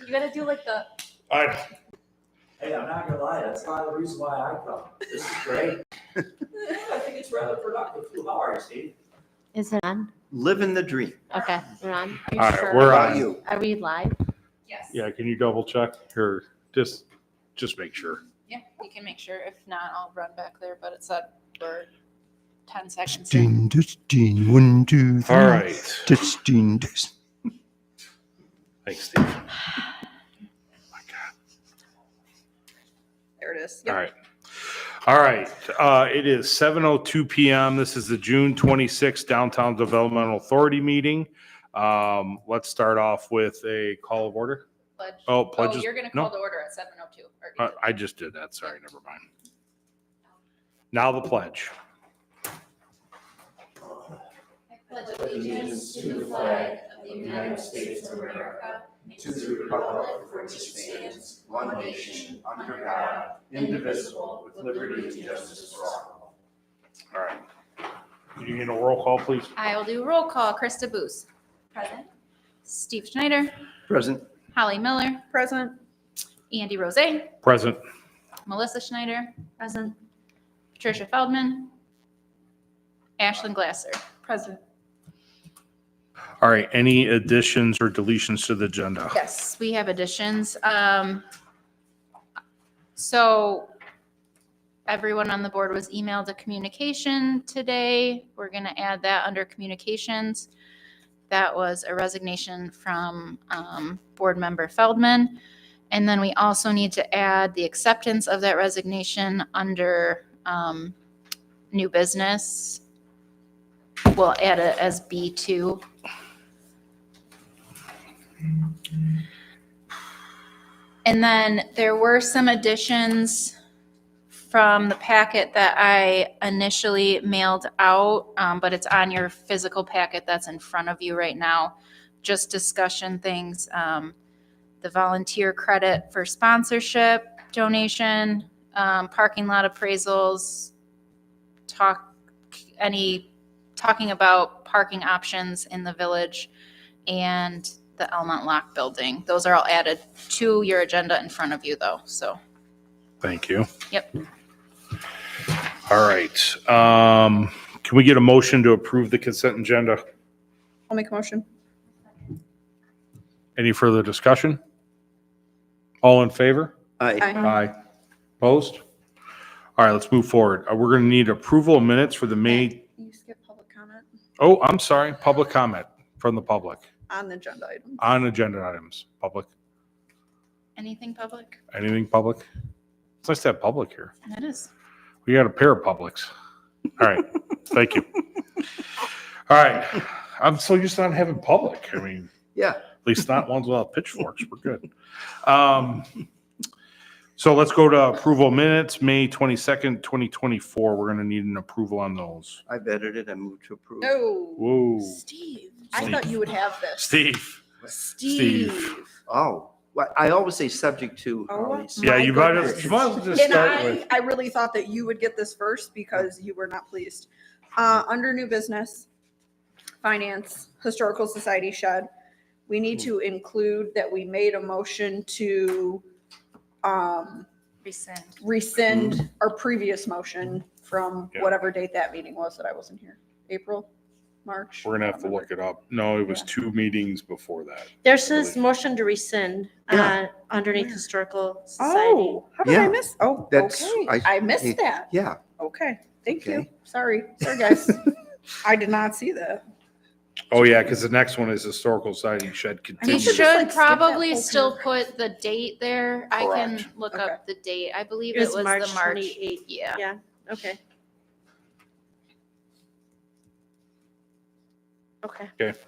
You gotta do like the. Hey, I'm not gonna lie, that's not the reason why I come. This is great. I think it's rather productive. How are you, Steve? Is it on? Living the dream. Okay, we're on. Are you All right, sure? we're How on. about you? Are we live? Yes. Yeah, can you double check or just make sure? Yeah, you can make sure. If not, I'll run back there, but it said we're 10 seconds in. Testing, 1, 2, 3. All right. Testing. Thanks, Steve. My God. There it is. All right. All right. It is 7:02 p.m. This is the June 26th Downtown Developmental Authority meeting. Let's start off with a call of order. Pledge. Oh, pledges. You're going to call to order at 7:02. Or I just did that. Sorry, never mind. Now the pledge. I pledge allegiance to the flag of the United States of America, To the republic for which it stands, one nation, under God, indivisible, with liberty and justice for all. All right. Can you get a roll call, please? I will do roll call. Krista Booth. Present. Steve Schneider. Present. Holly Miller. Present. Andy Rose. Present. Melissa Schneider. Present. Patricia Feldman. Ashlyn Glasser. Present. All right. Any additions or deletions to the agenda? Yes, we have additions. So everyone on the board was emailed a communication today. We're going to add that under communications. That was a resignation from board member Feldman. And then we also need to add the acceptance of that resignation under new business. We'll add it as B2. And then there were some additions from the packet that I initially mailed out, but it's on your physical packet that's in front of you right now. Just discussion things, the volunteer credit for sponsorship donation, parking lot appraisals, talking about parking options in the village, and the Almont Lock building. Those are all added to your agenda in front of you though, so. Thank you. Yep. All right. Can we get a motion to approve the consent agenda? I'll make a motion. Any further discussion? All in favor? Aye. Aye. Opposed? All right, let's move forward. We're going to need approval of minutes for the May. You skip public comment Oh, I'm sorry. Public comment from the public on the agenda item. on agenda items. Public. Anything public? Anything public? It's nice to have public here. It is. We got a pair of publics. All right. Thank you. All right. I'm so used to not having public. I mean, Yeah. at least not ones without pitchforks. We're good. So let's go to approval minutes, May 22nd, 2024. We're going to need an approval on those. I've edited and moved to approve. No. Whoa. Steve. I Steve. thought you would have this. Steve. Steve. Oh, well, I always say subject to. Oh, Holly's. Yeah, My you might goodness. as well just And start with. I really thought that you would get this first because you were not pleased. Under new business, finance, historical society shed, we need to include that we made a motion to rescind our previous motion from Yeah. whatever date that meeting was that I wasn't here. April, March? We're going to have to look it up. No, it was Yeah. 2 meetings before that. There says motion to rescind Yeah. underneath Where? historical society. Oh, how did I Yeah. miss? Oh, That's- okay. I missed that. Yeah. Okay, thank you. Okay. Sorry, guys. I did not see that. Oh, yeah, because the next one is Historical Society Shed You Continues. should should just, like, skip that probably whole still paragraph. put the date there. I can Correct. look Okay. up the date. I believe It it was was March the March. 28th. Yeah. Yeah, okay. Okay. Okay.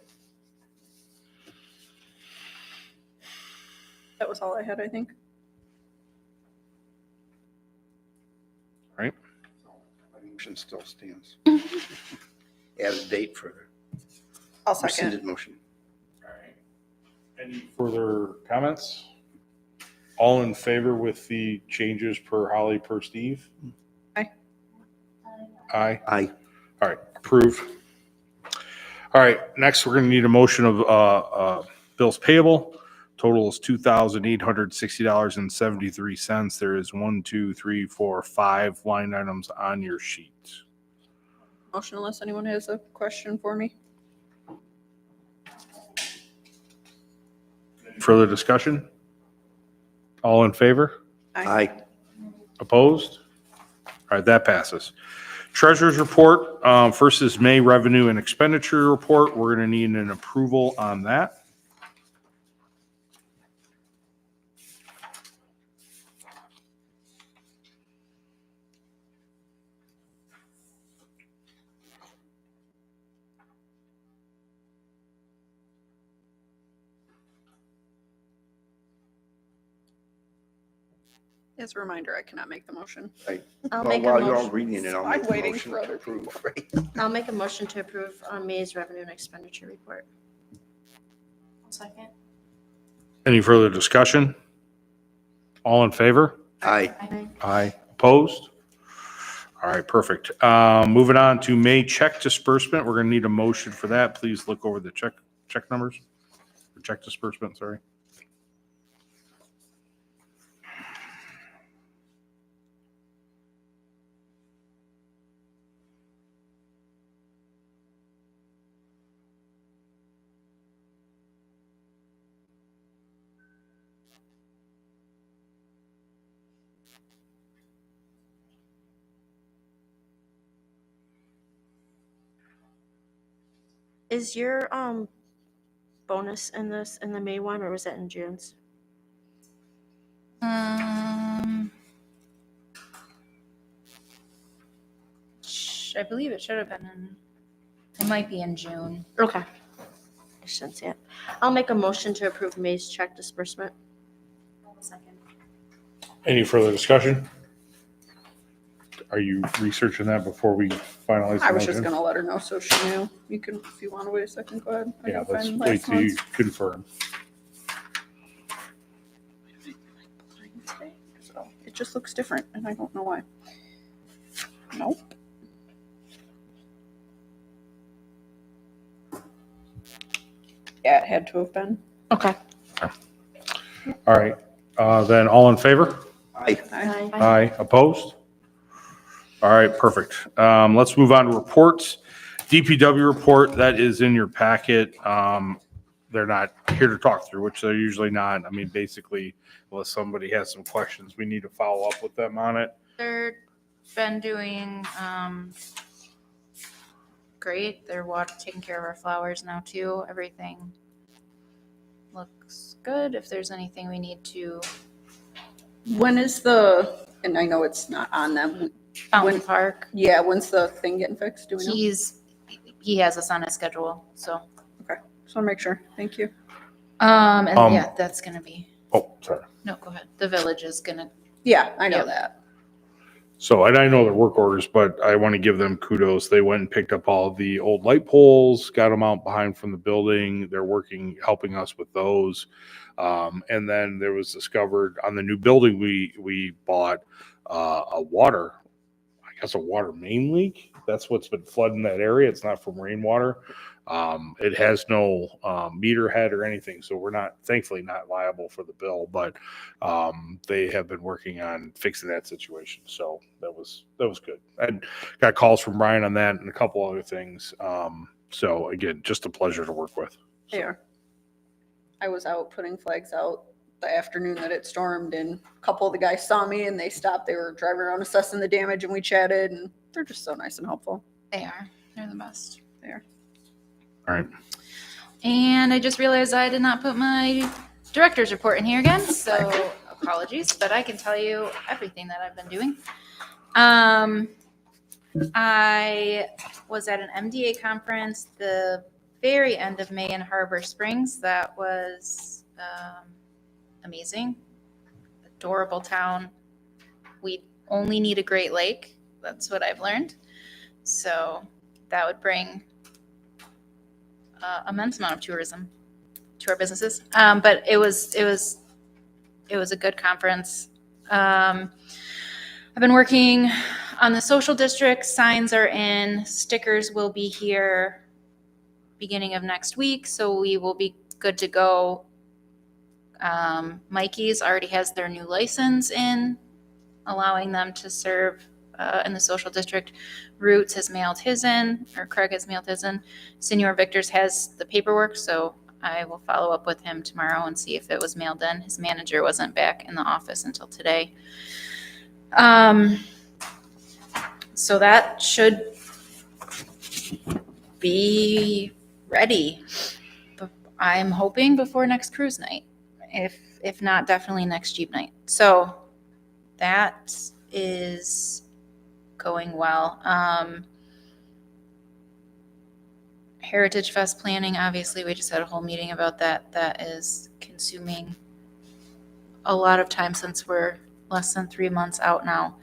That was all I had, I think. Right. My motion still stands. Add a date for I'll the second. rescinded motion. All right. Any further comments? All in favor with the changes per Holly, per Steve? Aye. Aye. Aye. All right, approved. All right, next we're going to need a motion of bills payable. Total is $2,860.73. There is 1, 2, 3, 4, 5 line items on your sheet. Motion unless anyone has a question for me. Further discussion? All in favor? Aye. Opposed? All right, that passes. Treasurer's report. First is May revenue and expenditure report. We're going to need an approval on that. As a reminder, I cannot make the motion. I'll Well, make a while you're all motion. reading it, I'll I'm make the waiting motion for to other approve. I'll make a motion to approve May's revenue and expenditure report. Second. Any further discussion? All in favor? Aye. Aye. Opposed? All right, perfect. Moving on to May check disbursement. We're going to need a motion for that. Please look over the check numbers. Or check disbursement, sorry. Is your bonus in the May one, or was that in June's? I believe it should have been in, it might be in June. Okay. I shouldn't see it. I'll make a motion to approve May's check disbursement. Second. Any further discussion? Are you researching that before we finalize the I was just motion? gonna let her know so she knew. You can, if you want to wait a second, go ahead. I Yeah, can let's find wait last till you month's. confirm. It just looks different, and I don't know why. Nope. Yeah, it had to have been. Okay. All right, then all in favor? Aye. Aye. Aye. Opposed? All right, perfect. Let's move on to reports. DPW report, that is in your packet. They're not here to talk through, which they're usually not. I mean, basically, unless somebody has some questions, we need to follow up with them on it. They're been doing great. They're taking care of our flowers now too. Everything looks good. If there's anything we need to, When is the, and I know it's not on them. Fountain Park. Yeah, when's the thing getting fixed? Do we know? He has us on his schedule. So Just want to make sure. Thank you. and Um, yeah, that's gonna be. Oh, sorry. No, go ahead. The village is gonna. Yeah, I know Yep. that. So, and I know they're work orders, but I want to give them kudos. They went and picked up all the old light poles, got them out behind from the building. They're helping us with those. And then there was discovered on the new building we bought a water main leak. That's what's been flooding that area. It's not from rainwater. It has no meter head or anything, so we're thankfully not liable for the bill, but they have been working on fixing that situation. So that was good. I got calls from Brian on that and a couple other things. So again, just a pleasure to work with. They are. I was out putting flags out the afternoon that it stormed, and a couple of the guys saw me and they stopped. They were driving around assessing the damage, and we chatted, and they're just so nice and helpful. They are. They're the best. All right. And I just realized I did not put my director's report in here again, so apologies, but I can tell you everything that I've been doing. I was at an MDA conference the very end of May in Harbor Springs. That was amazing. Adorable town. We only need a Great Lake. That's what I've learned. So that would bring immense amount of tourism to our businesses. But it was a good conference. I've been working on the social district. Signs are in. Stickers will be here beginning of next week, so we will be good to go Mikey's already has their new license in, allowing them to serve in the social district. Roots has mailed his in, or Craig has mailed his in. Senor Victor's has the paperwork, so I will follow up with him tomorrow and see if it was mailed in. His manager wasn't back in the office until today. So that should be ready. I'm hoping before next cruise night. If not, definitely next Jeep night. So that is going well. Heritage Fest planning, obviously, we just had a whole meeting about that. That is consuming a lot of time since we're less than 3 months out now.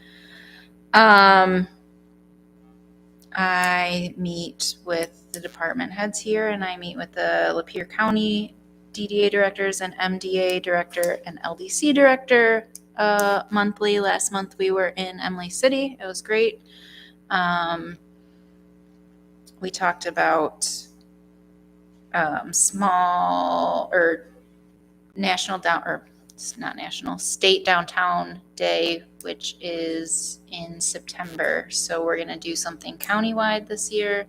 I meet with the department heads here, and I meet with the Lapeer County DDA directors and MDA director and LDC director monthly. Last month we were in Emily City. It was great. We talked about small or national down, or it's not national, state downtown day, which is in September. So we're going to do something countywide this year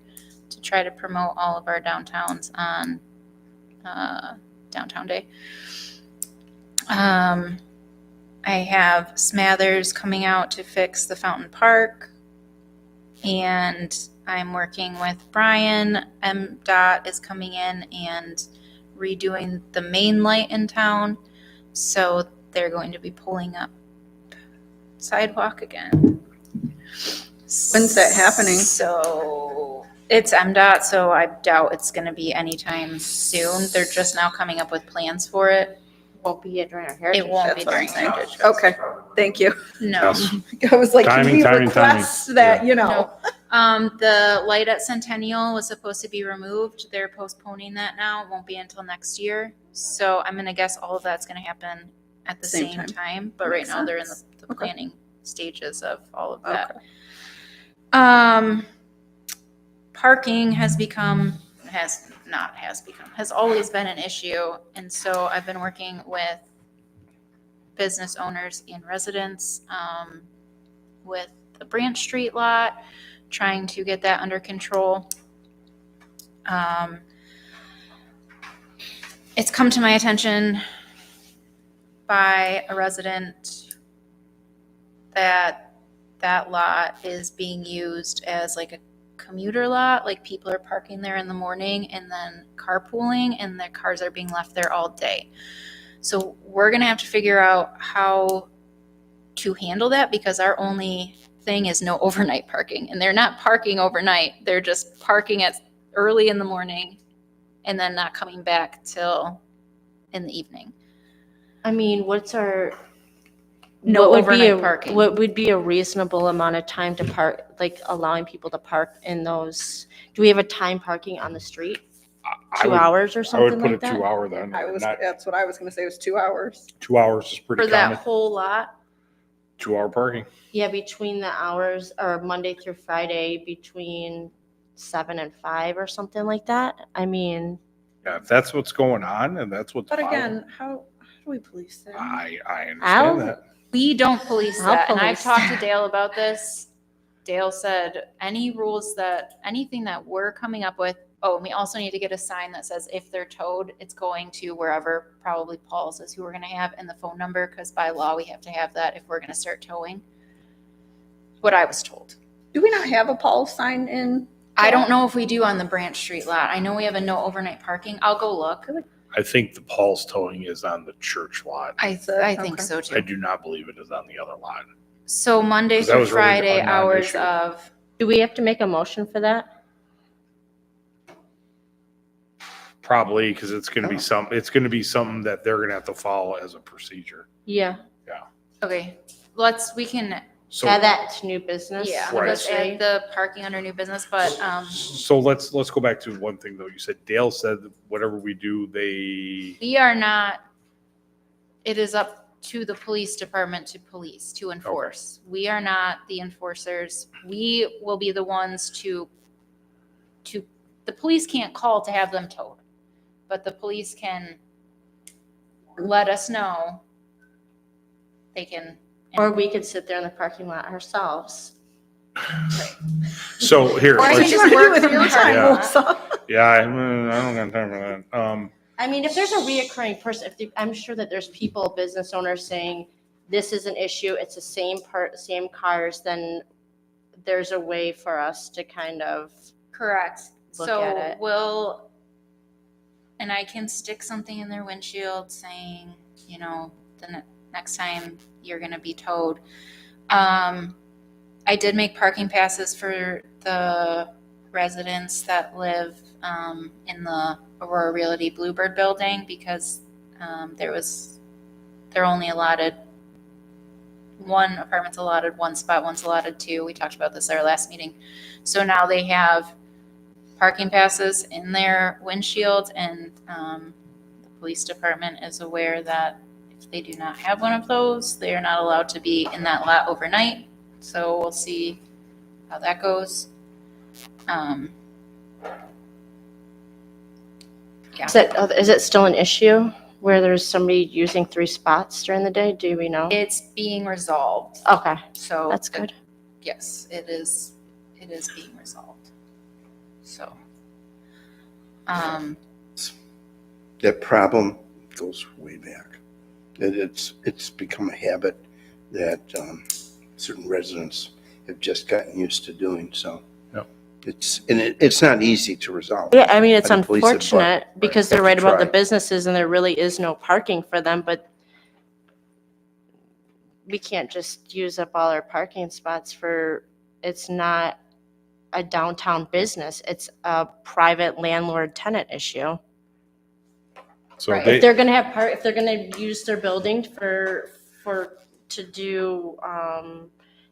to try to promote all of our downtowns on downtown day. I have Smathers coming out to fix the Fountain Park, and I'm working with Brian. MDOT is coming in and redoing the main light in town. So they're going to be pulling up sidewalk again. When's that happening? So it's MDOT, so I doubt it's going to be anytime soon. They're just now coming up with plans for it. Won't be during our heritage. It won't That's be what I'm during saying. Heritage Fest. Okay, thank you. No. Yes. I was like, Timing, can we timing, request timing. that, Yeah. you know? The light at Centennial was supposed to be removed. They're postponing that now. It won't be until next year. So I'm going to guess all of that's going to happen at the Same same time. time. But right Makes now they're in sense. the Okay. planning stages of all of that. Okay. Parking has always been an issue. And so I've been working with business owners and residents with the Branch Street lot, trying to get that under control. It's come to my attention by a resident that that lot is being used as like a commuter lot. Like people are parking there in the morning and then carpooling, and their cars are being left there all day. So we're going to have to figure out how to handle that, because our only thing is no overnight parking, and they're not parking overnight. They're just parking at early in the morning and then not coming back till in the evening. I mean, what's our No what would be overnight a, parking. What would be a reasonable amount of time to park, like allowing people to park in those? Do we have a time parking on the street? 2 hours or I something would put like a that? 2 hour then. That's what I was gonna say, was 2 hours. 2 hours is pretty For that common. whole lot? 2 hour parking. Yeah, between the hours, or Monday through Friday, between 7 and 5 or something like that. I mean, Yeah, if that's what's going on and that's what's But following, again, how do we police that? I I'll- understand that. We don't police I'll that. And I've police talked to that. Dale about this. Dale said anything that we're coming up with, and we also need to get a sign that says if they're towed, it's going to wherever, probably Paul's is who we're going to have, and the phone number, because by law we have to have that if we're going to start towing. What I was told. Do we not have a Paul sign in? I don't know if we do on the Branch Street lot. I know we have a no overnight parking. I'll go look. I think the Paul's towing is on the church lot. I think Okay. so I too. do not believe it is on the other lot. So Monday 'Cause that through was really Friday, a hours non-issue. of, do we have to make a motion for that? Probably because it's going to be something that they're going to have to follow as a procedure. Yeah, okay, we can, So add that to new business. yeah, Right. let's add the parking under new business, but, So let's go back to one thing though. You said Dale said that whatever we do, we are not, it is up to the police department to enforce. We are not the enforcers. We will be the ones to, the police can't call to have them towed, but the police can let us know, they can. Or we could sit there in the parking lot ourselves. So here, Or I What can you just wanna do work with from your the time, Yeah. Melissa? yeah, I don't got time for that. I mean, if there's a reoccurring person, I'm sure that there's people, business owners saying, this is an issue, it's the same cars, then there's a way for us to kind of, Correct. Look So at it. and I can stick something in their windshield saying, you know, the next time you're going to be towed. I did make parking passes for the residents that live in the Aurora Realty Bluebird building because they're only allotted one apartment's allotted one spot, one's allotted two. We talked about this at our last meeting. So now they have parking passes in their windshield, and the police department is aware that if they do not have one of those, they are not allowed to be in that lot overnight. So we'll see how that goes. is it still an issue where there's somebody using 3 spots during the day? Do we know? It's being resolved. Okay, So that's good. Yes, it is being resolved. So, That problem goes way back. It's become a habit that certain residents have just gotten used to doing. So Yep. it's not easy to resolve. Yeah, I mean, it's And the police have unfortunate because they're have right to about the try. businesses and there really is no parking for them, but we can't just use up all our parking spots it's not a downtown business. It's a private landlord tenant issue. So Right. If they're gonna if they're gonna use their building to do,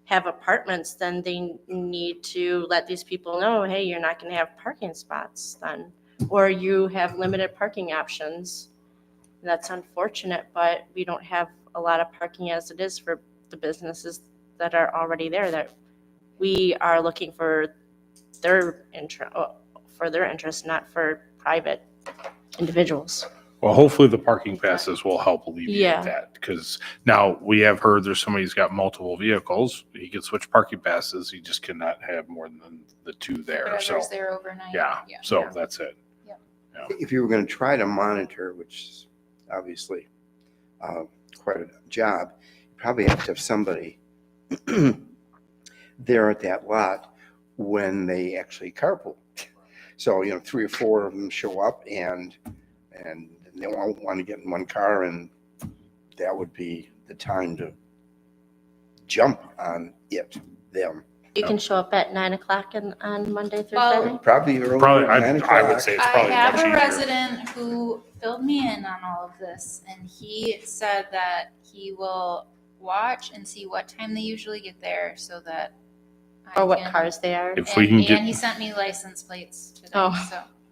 have apartments, then they need to let these people know, hey, you're not gonna have parking spots then, or you have limited parking options. That's unfortunate, but we don't have a lot of parking as it is for the businesses that are already there, that we are looking for their interest, not for private individuals. Well, hopefully the parking passes will help alleviate Yeah. that, because now we have heard there's somebody who's got multiple vehicles. He can switch parking passes. He just cannot have more than the 2 there. So, whatever's there overnight. yeah, so Yeah. that's it. If you were going to try to monitor, which is obviously quite a job, you probably have to have somebody there at that lot when they actually carpool. So, 3 or 4 of them show up and they won't want to get in one car, and that would be the time to jump on them. You can show up at 9:00 on Monday through Well- Friday. Probably early, Probably, 9 I would o'clock. say it's I probably have much a easier. resident who filled me in on all of this, and he said that he will watch and see what time they usually get there so that Or what cars they are. If we can and get, he sent me license plates today. Oh.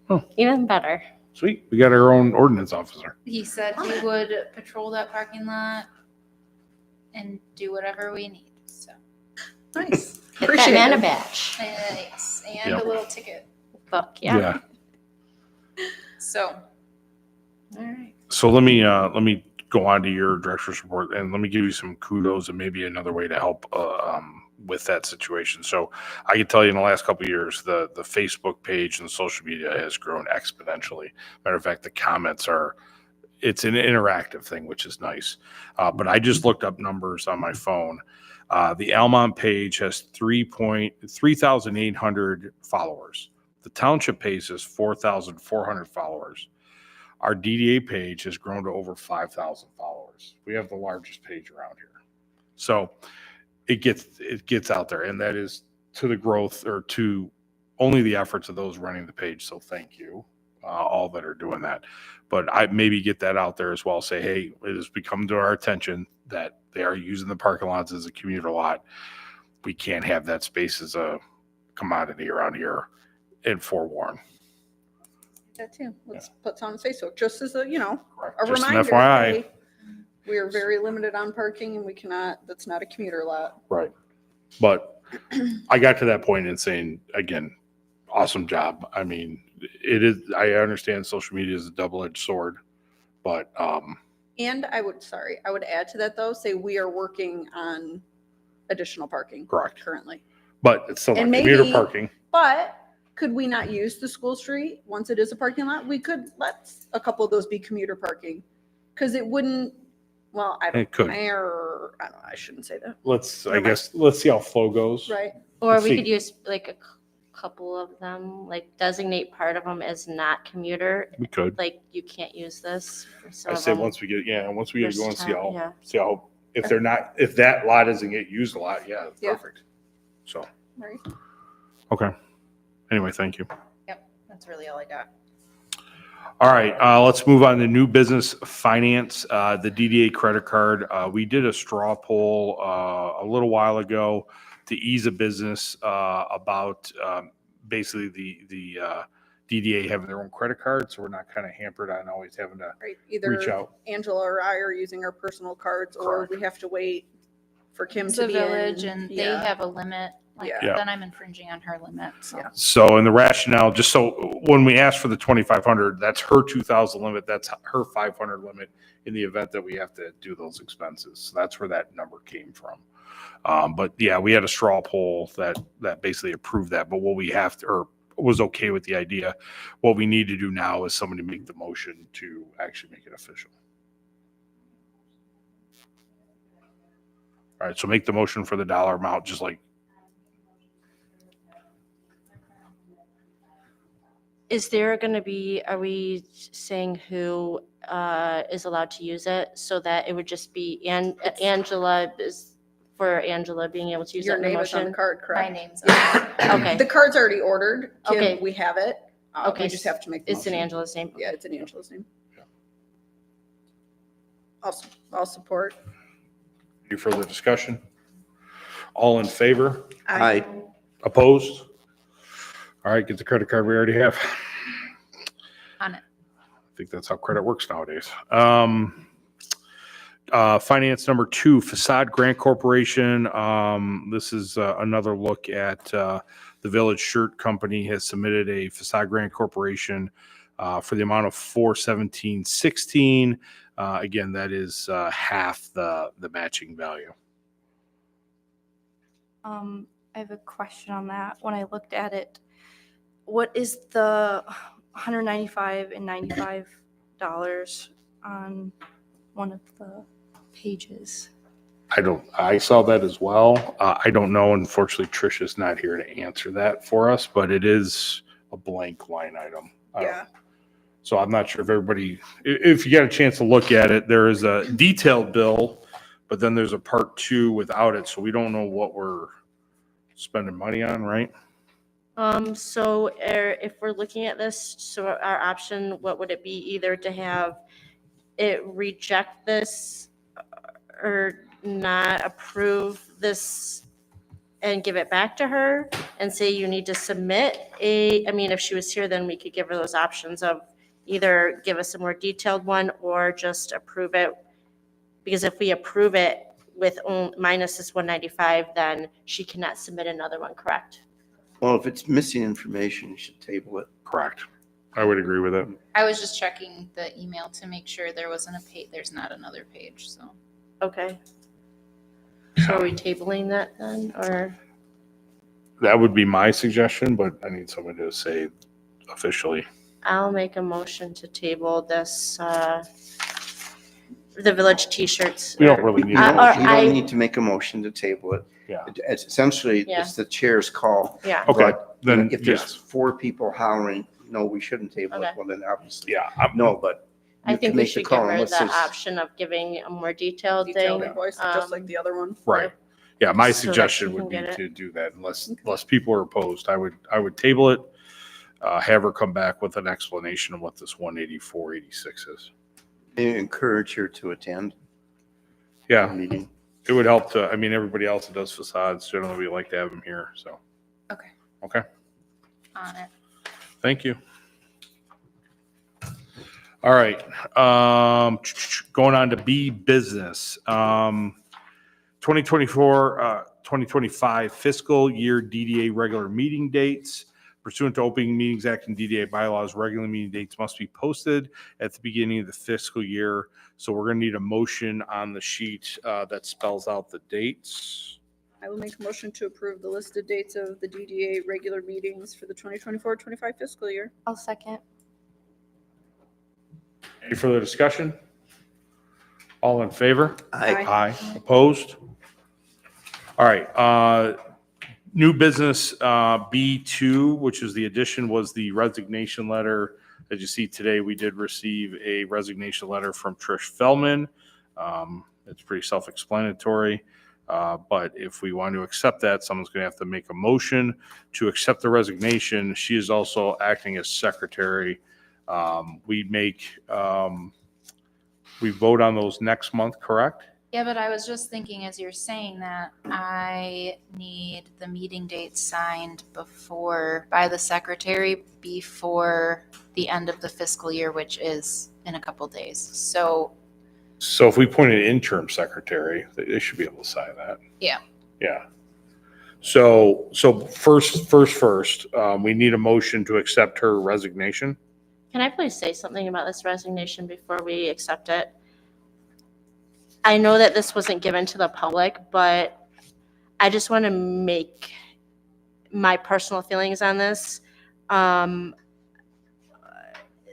So Even better. sweet, we got our own ordinance officer. he said he would patrol that parking lot and do whatever we need. So Nice. Get that Appreciate man a it. badge. yes, and Yep. a little ticket. Book, yeah. So All right. So let me go on to your director's report, and let me give you some kudos and maybe another way to help with that situation. So I can tell you in the last couple of years, the Facebook page and social media has grown exponentially. Matter of fact, the comments it's an interactive thing, which is nice. But I just looked up numbers on my phone. The Almont page has 3,800 followers. The township page has 4,400 followers. Our DDA page has grown to over 5,000 followers. We have the largest page around here. So it gets out there, and that is to the growth, or to only the efforts of those running the page. So thank you, all that are doing that. But I maybe get that out there as well. Say, hey, it has become to our attention that they are using the parking lots as a commuter lot. We can't have that space as a commodity around here, and forewarn. That too. Let's put on Facebook just as a Just an reminder. FYI. Hey, we are very limited on parking and we cannot, that's not a commuter lot. Right. But I got to that point in saying, again, awesome job. I mean, it is, I understand social media is a double-edged sword, but And I would add to that though, say we are working on additional parking. Correct. Currently. But it's still not And commuter maybe- parking. But could we not use the school street once it is a parking lot? We could let a couple of those be commuter parking. Cause it wouldn't, well, I It could. don't know, I shouldn't say that, I guess, let's see how flow goes. right? Or Let's we see. could use like a couple of them, like designate part of them as not commuter. We could. Like you can't use this. For some I of say them. once we get to go and see how, Yeah. if that lot doesn't get used a lot, yeah, Yeah. perfect. So, Right. okay. Anyway, thank you. Yep, that's really all I got. All right, let's move on to new business finance, the DDA credit card. We did a straw poll a little while ago to ease a business about basically the DDA having their own credit card, so we're not kind of hampered on always having to Right. reach Either out. Angela or I are using our personal cards, or Correct. we have to wait for Kim It's to a be village in. and they Yeah. have a limit. Like, Yeah. then I'm infringing on her limit, so. Yeah. So, and the rationale, just so when we ask for the 2,500, that's her 2,000 limit, that's her 500 limit in the event that we have to do those expenses. So that's where that number came from. But yeah, we had a straw poll that basically approved that. But what we have to, or was okay with the idea, what we need to do now is somebody make the motion to actually make it official. All right, so make the motion for the dollar amount, just like. Is there going to be, are we saying who is allowed to use it so that it would just be Angela being able to use Your it in the name is on the motion? card, My correct? name's on it. Okay. The card's already ordered. Kim, Okay. we have it. Okay, We just have to make the It's in motion. Angela's name. Yeah, it's in Angela's name. I'll support. Any further discussion? All in favor? I, Opposed? All right, get the credit card we already have. On it. I think that's how credit works nowadays. Finance number 2, Facade Grant Corporation. This is another look at the Village Shirt Company has submitted a Facade Grant Corporation for the amount of $417.16. Again, that is half the matching value. I have a question on that. When I looked at it, what is the $195 and $95 on one of the pages? I saw that as well. I don't know. Unfortunately, Tricia's not here to answer that for us, but it is a blank line item. Yeah. So I'm not sure if everybody, if you got a chance to look at it, there is a detailed bill, but then there's a part 2 without it. So we don't know what we're spending money on, right? So if we're looking at this, so our option, what would it be? Either to have it reject this or not approve this and give it back to her and say you need to submit I mean, if she was here, then we could give her those options of either give us a more detailed one or just approve it. Because if we approve it with minus this 195, then she cannot submit another one, correct? well, if it's missing information, you should table it. Correct. I would agree with it. I was just checking the email to make sure there wasn't a page, there's not another page, so. Okay. So are we tabling that then, or? That would be my suggestion, but I need somebody to say officially. I'll make a motion to table this, the village t-shirts. We don't really need You Uh, to. don't, or you I- don't need to make a motion to table it. Yeah. It's essentially, Yeah. it's the chair's call. Yeah, Okay, But then, if there's yes. 4 people hollering, no, we shouldn't table it, Okay. well, then obviously, Yeah. no, but I you think can we make the should give call. her unless the there's- option of giving a more detailed Detailed thing. invoice, just like the other one. Right. Yeah, my So that suggestion she can would be get it. to do that unless people are opposed. I would table it, have her come back with an explanation of what this 184.86 is. Encourage her to attend the Yeah, meeting. it would help to, I mean, everybody else that does facades, generally we like to have them here, so. Okay. Okay, On it. thank you. All right, going on to B business. 2024, 2025 fiscal year DDA regular meeting dates. Pursuant to Open Meetings Act and DDA bylaws, regular meeting dates must be posted at the beginning of the fiscal year. So we're going to need a motion on the sheet that spells out the dates. I will make a motion to approve the listed dates of the DDA regular meetings for the 2024-25 fiscal year. I'll second. Any further discussion? All in favor? Aye. Aye. Opposed? All right. New business B2, which is the addition, was the resignation letter. As you see today, we did receive a resignation letter from Trish Feldman. It's pretty self-explanatory. But if we want to accept that, someone's going to have to make a motion to accept the resignation. She is also acting as secretary. We vote on those next month, correct? Yeah, but I was just thinking as you're saying that, I need the meeting date signed by the secretary before the end of the fiscal year, which is in a couple days. So if we appoint an interim secretary, they should be able to sign that. Yeah. Yeah. So first, we need a motion to accept her resignation. Can I please say something about this resignation before we accept it? I know that this wasn't given to the public, but I just want to make my personal feelings on this.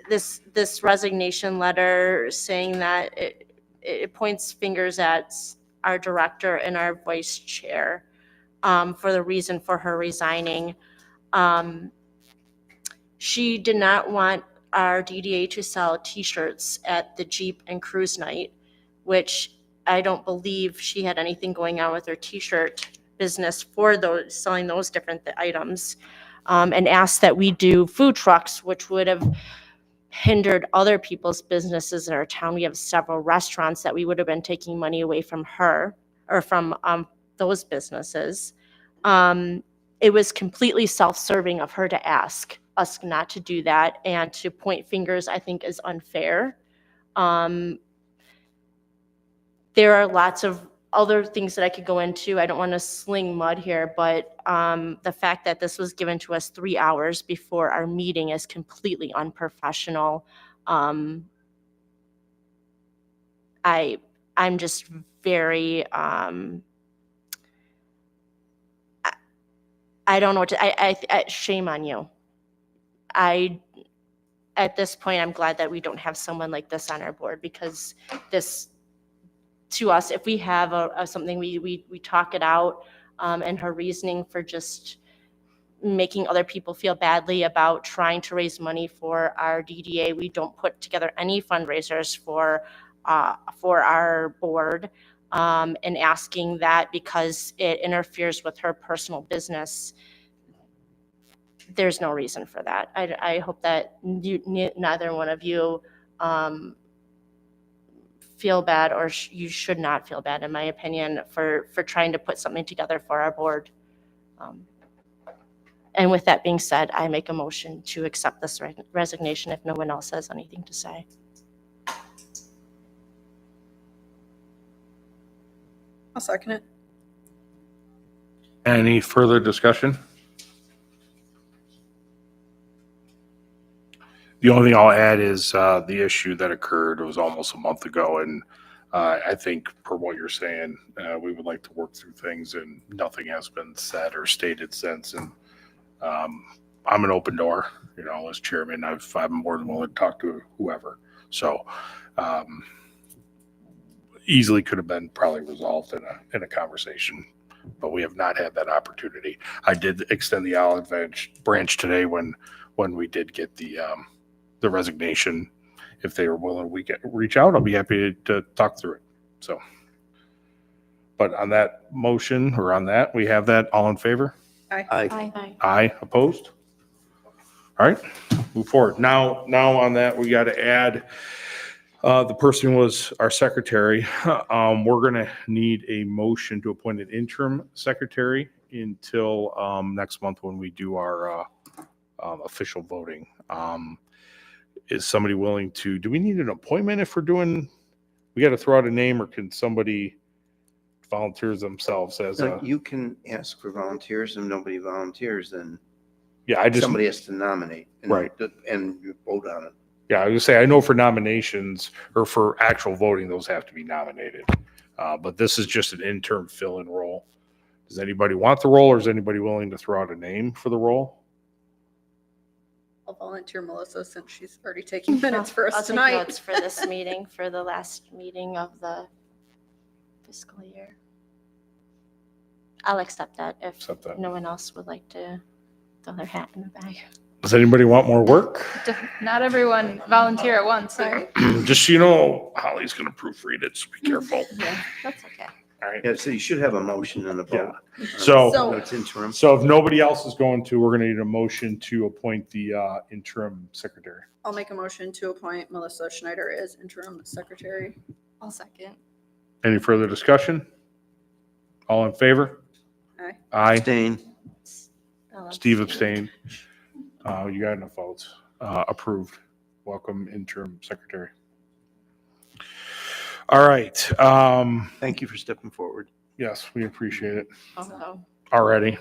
This resignation letter saying that it points fingers at our director and our vice chair for the reason for her resigning. She did not want our DDA to sell T-shirts at the Jeep and Cruise Night, which I don't believe she had anything going on with her T-shirt business for those selling those different items, and asked that we do food trucks, which would have hindered other people's businesses in our town. We have several restaurants that we would have been taking money away from her or from those businesses. It was completely self-serving of her to ask us not to do that, and to point fingers, I think, is unfair. There are lots of other things that I could go into. I don't want to sling mud here, but the fact that this was given to us 3 hours before our meeting is completely unprofessional. I'm just very, I don't know what to, shame on you. At this point, I'm glad that we don't have someone like this on our board, because this, to us, if we have something, we talk it out, and her reasoning for just making other people feel badly about trying to raise money for our DDA. We don't put together any fundraisers for our board, and asking that because it interferes with her personal business. There's no reason for that. I hope that neither one of you feel bad, or you should not feel bad, in my opinion, for trying to put something together for our board. And with that being said, I make a motion to accept this resignation if no one else has anything to say. I'll second it. Any further discussion? The only thing I'll add is the issue that occurred, it was almost a month ago, and I think per what you're saying, we would like to work through things, and nothing has been said or stated since. And I'm an open door, as chairman. I'm more than willing to talk to whoever. So easily could have been probably resolved in a conversation, but we have not had that opportunity. I did extend the olive branch today when we did get the resignation. If they were willing to reach out, I'll be happy to talk through it. So, but on that motion, or on that, we have that. All in favor? Aye. Aye. Opposed? All right, move forward. Now on that, we got to add the person who was our secretary. We're going to need a motion to appoint an interim secretary until next month when we do our official voting. Is somebody willing to, do we need an appointment if we're doing, we got to throw out a name, or can somebody volunteers themselves as No, you can ask for volunteers, and if nobody volunteers, then Yeah, I just, Somebody has to nominate. And Right. And you vote on it. yeah, I was gonna say, I know for nominations or for actual voting, those have to be nominated. But this is just an interim fill-in role. Does anybody want the role, or is anybody willing to throw out a name for the role? I'll volunteer Melissa since she's already taking minutes for I'll us take tonight. notes for this meeting, for the last meeting of the fiscal year. I'll accept that if Accept that. no one else would like to throw their hat in the bag. Does anybody want more work? Not everyone volunteer at once. Sorry. Just so you know, Holly's gonna proofread it, so be careful. Yeah, that's okay. All right. Yeah, so you should have a motion and a vote. So- So- It's interim. So if nobody else is going to, we're gonna need a motion to appoint the interim secretary. I'll make a motion to appoint Melissa Schneider as interim secretary. I'll second. Any further discussion? All in favor? Aye. Aye. Abstain. I'll Steve abstain. abstained. You got enough votes. Approved. Welcome interim secretary. All right. Thank you for stepping forward. Yes, we appreciate it Oh, already.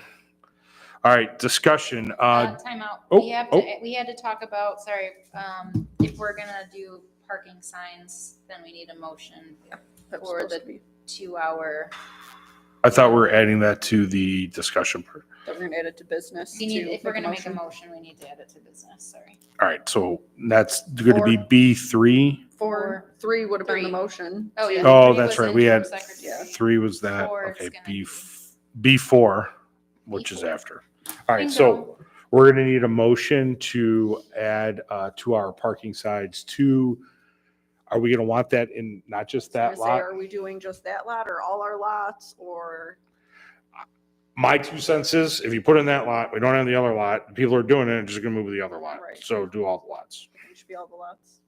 All right, discussion. Time out. oh, We had to talk about, sorry, if we're gonna do parking signs, then we need a motion That was for supposed the to be- 2-hour. I thought we were adding that to the discussion part. that we're gonna add it to business. We need, to if we're gonna make a motion. motion, we need to add it to business, sorry. All right, so that's going to be B3. 4, 3 would have been the Three. motion. Oh, yeah. Oh, Three that's was right. We had interim secretary. 3 was that. Four is Okay, gonna B4, which is B4. after. All right, Bingo. so we're going to need a motion to add 2-hour parking sides to, are we going to want that in not just I that was gonna say, lot? are we doing just that lot or all our lots or? My 2 cents is if you put in that lot, we don't have the other lot, people are doing it, and just going to move to the other lot. Right. So do all the lots. It should be all the lots.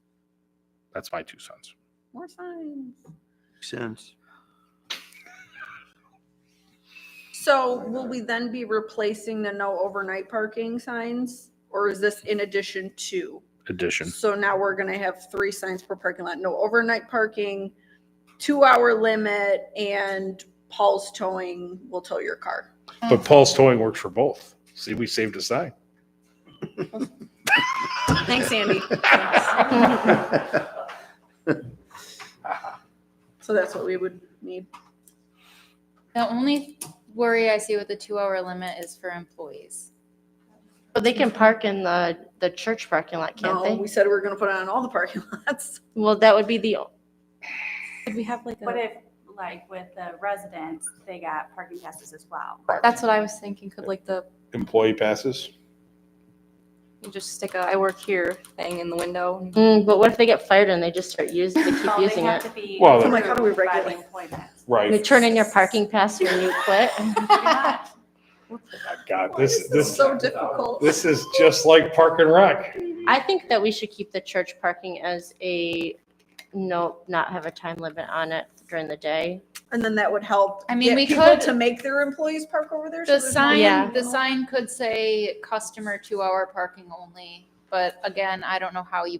That's my 2 cents. More signs. Makes sense. So will we then be replacing the no overnight parking signs? Or is this in addition to? Addition. So now we're gonna have 3 signs per parking lot, no overnight parking, 2-hour limit, and Paul's Towing will tow your car. But Paul's Towing works for both. See, we saved a sign. Thanks, Andy. So that's what we would need. The only worry I see with the 2-hour limit is for employees. But they can park in the church parking lot, can't No, they? we said we were gonna put it on all the parking lots. Well, that would be the, Could we have like What a, if, like, with the residents, they got parking passes as well? that's what I was thinking, could like the, Employee passes? you just stick a I work here thing in the window? and- but what if they get fired and they just start using, they keep Well, they using have it? to be Well, I'm like, how do we approved by the regulate? employment. Right. You turn in your parking pass when you quit. God, Why is this so difficult? this is just like Park and Rec. I think that we should keep the church parking as a, no, not have a time limit on it during the day. And then that would help. I mean, get we people could- to make their employees park over there. so The there's no- sign, Yeah. the sign could say customer 2-hour parking only, but again, I don't know how you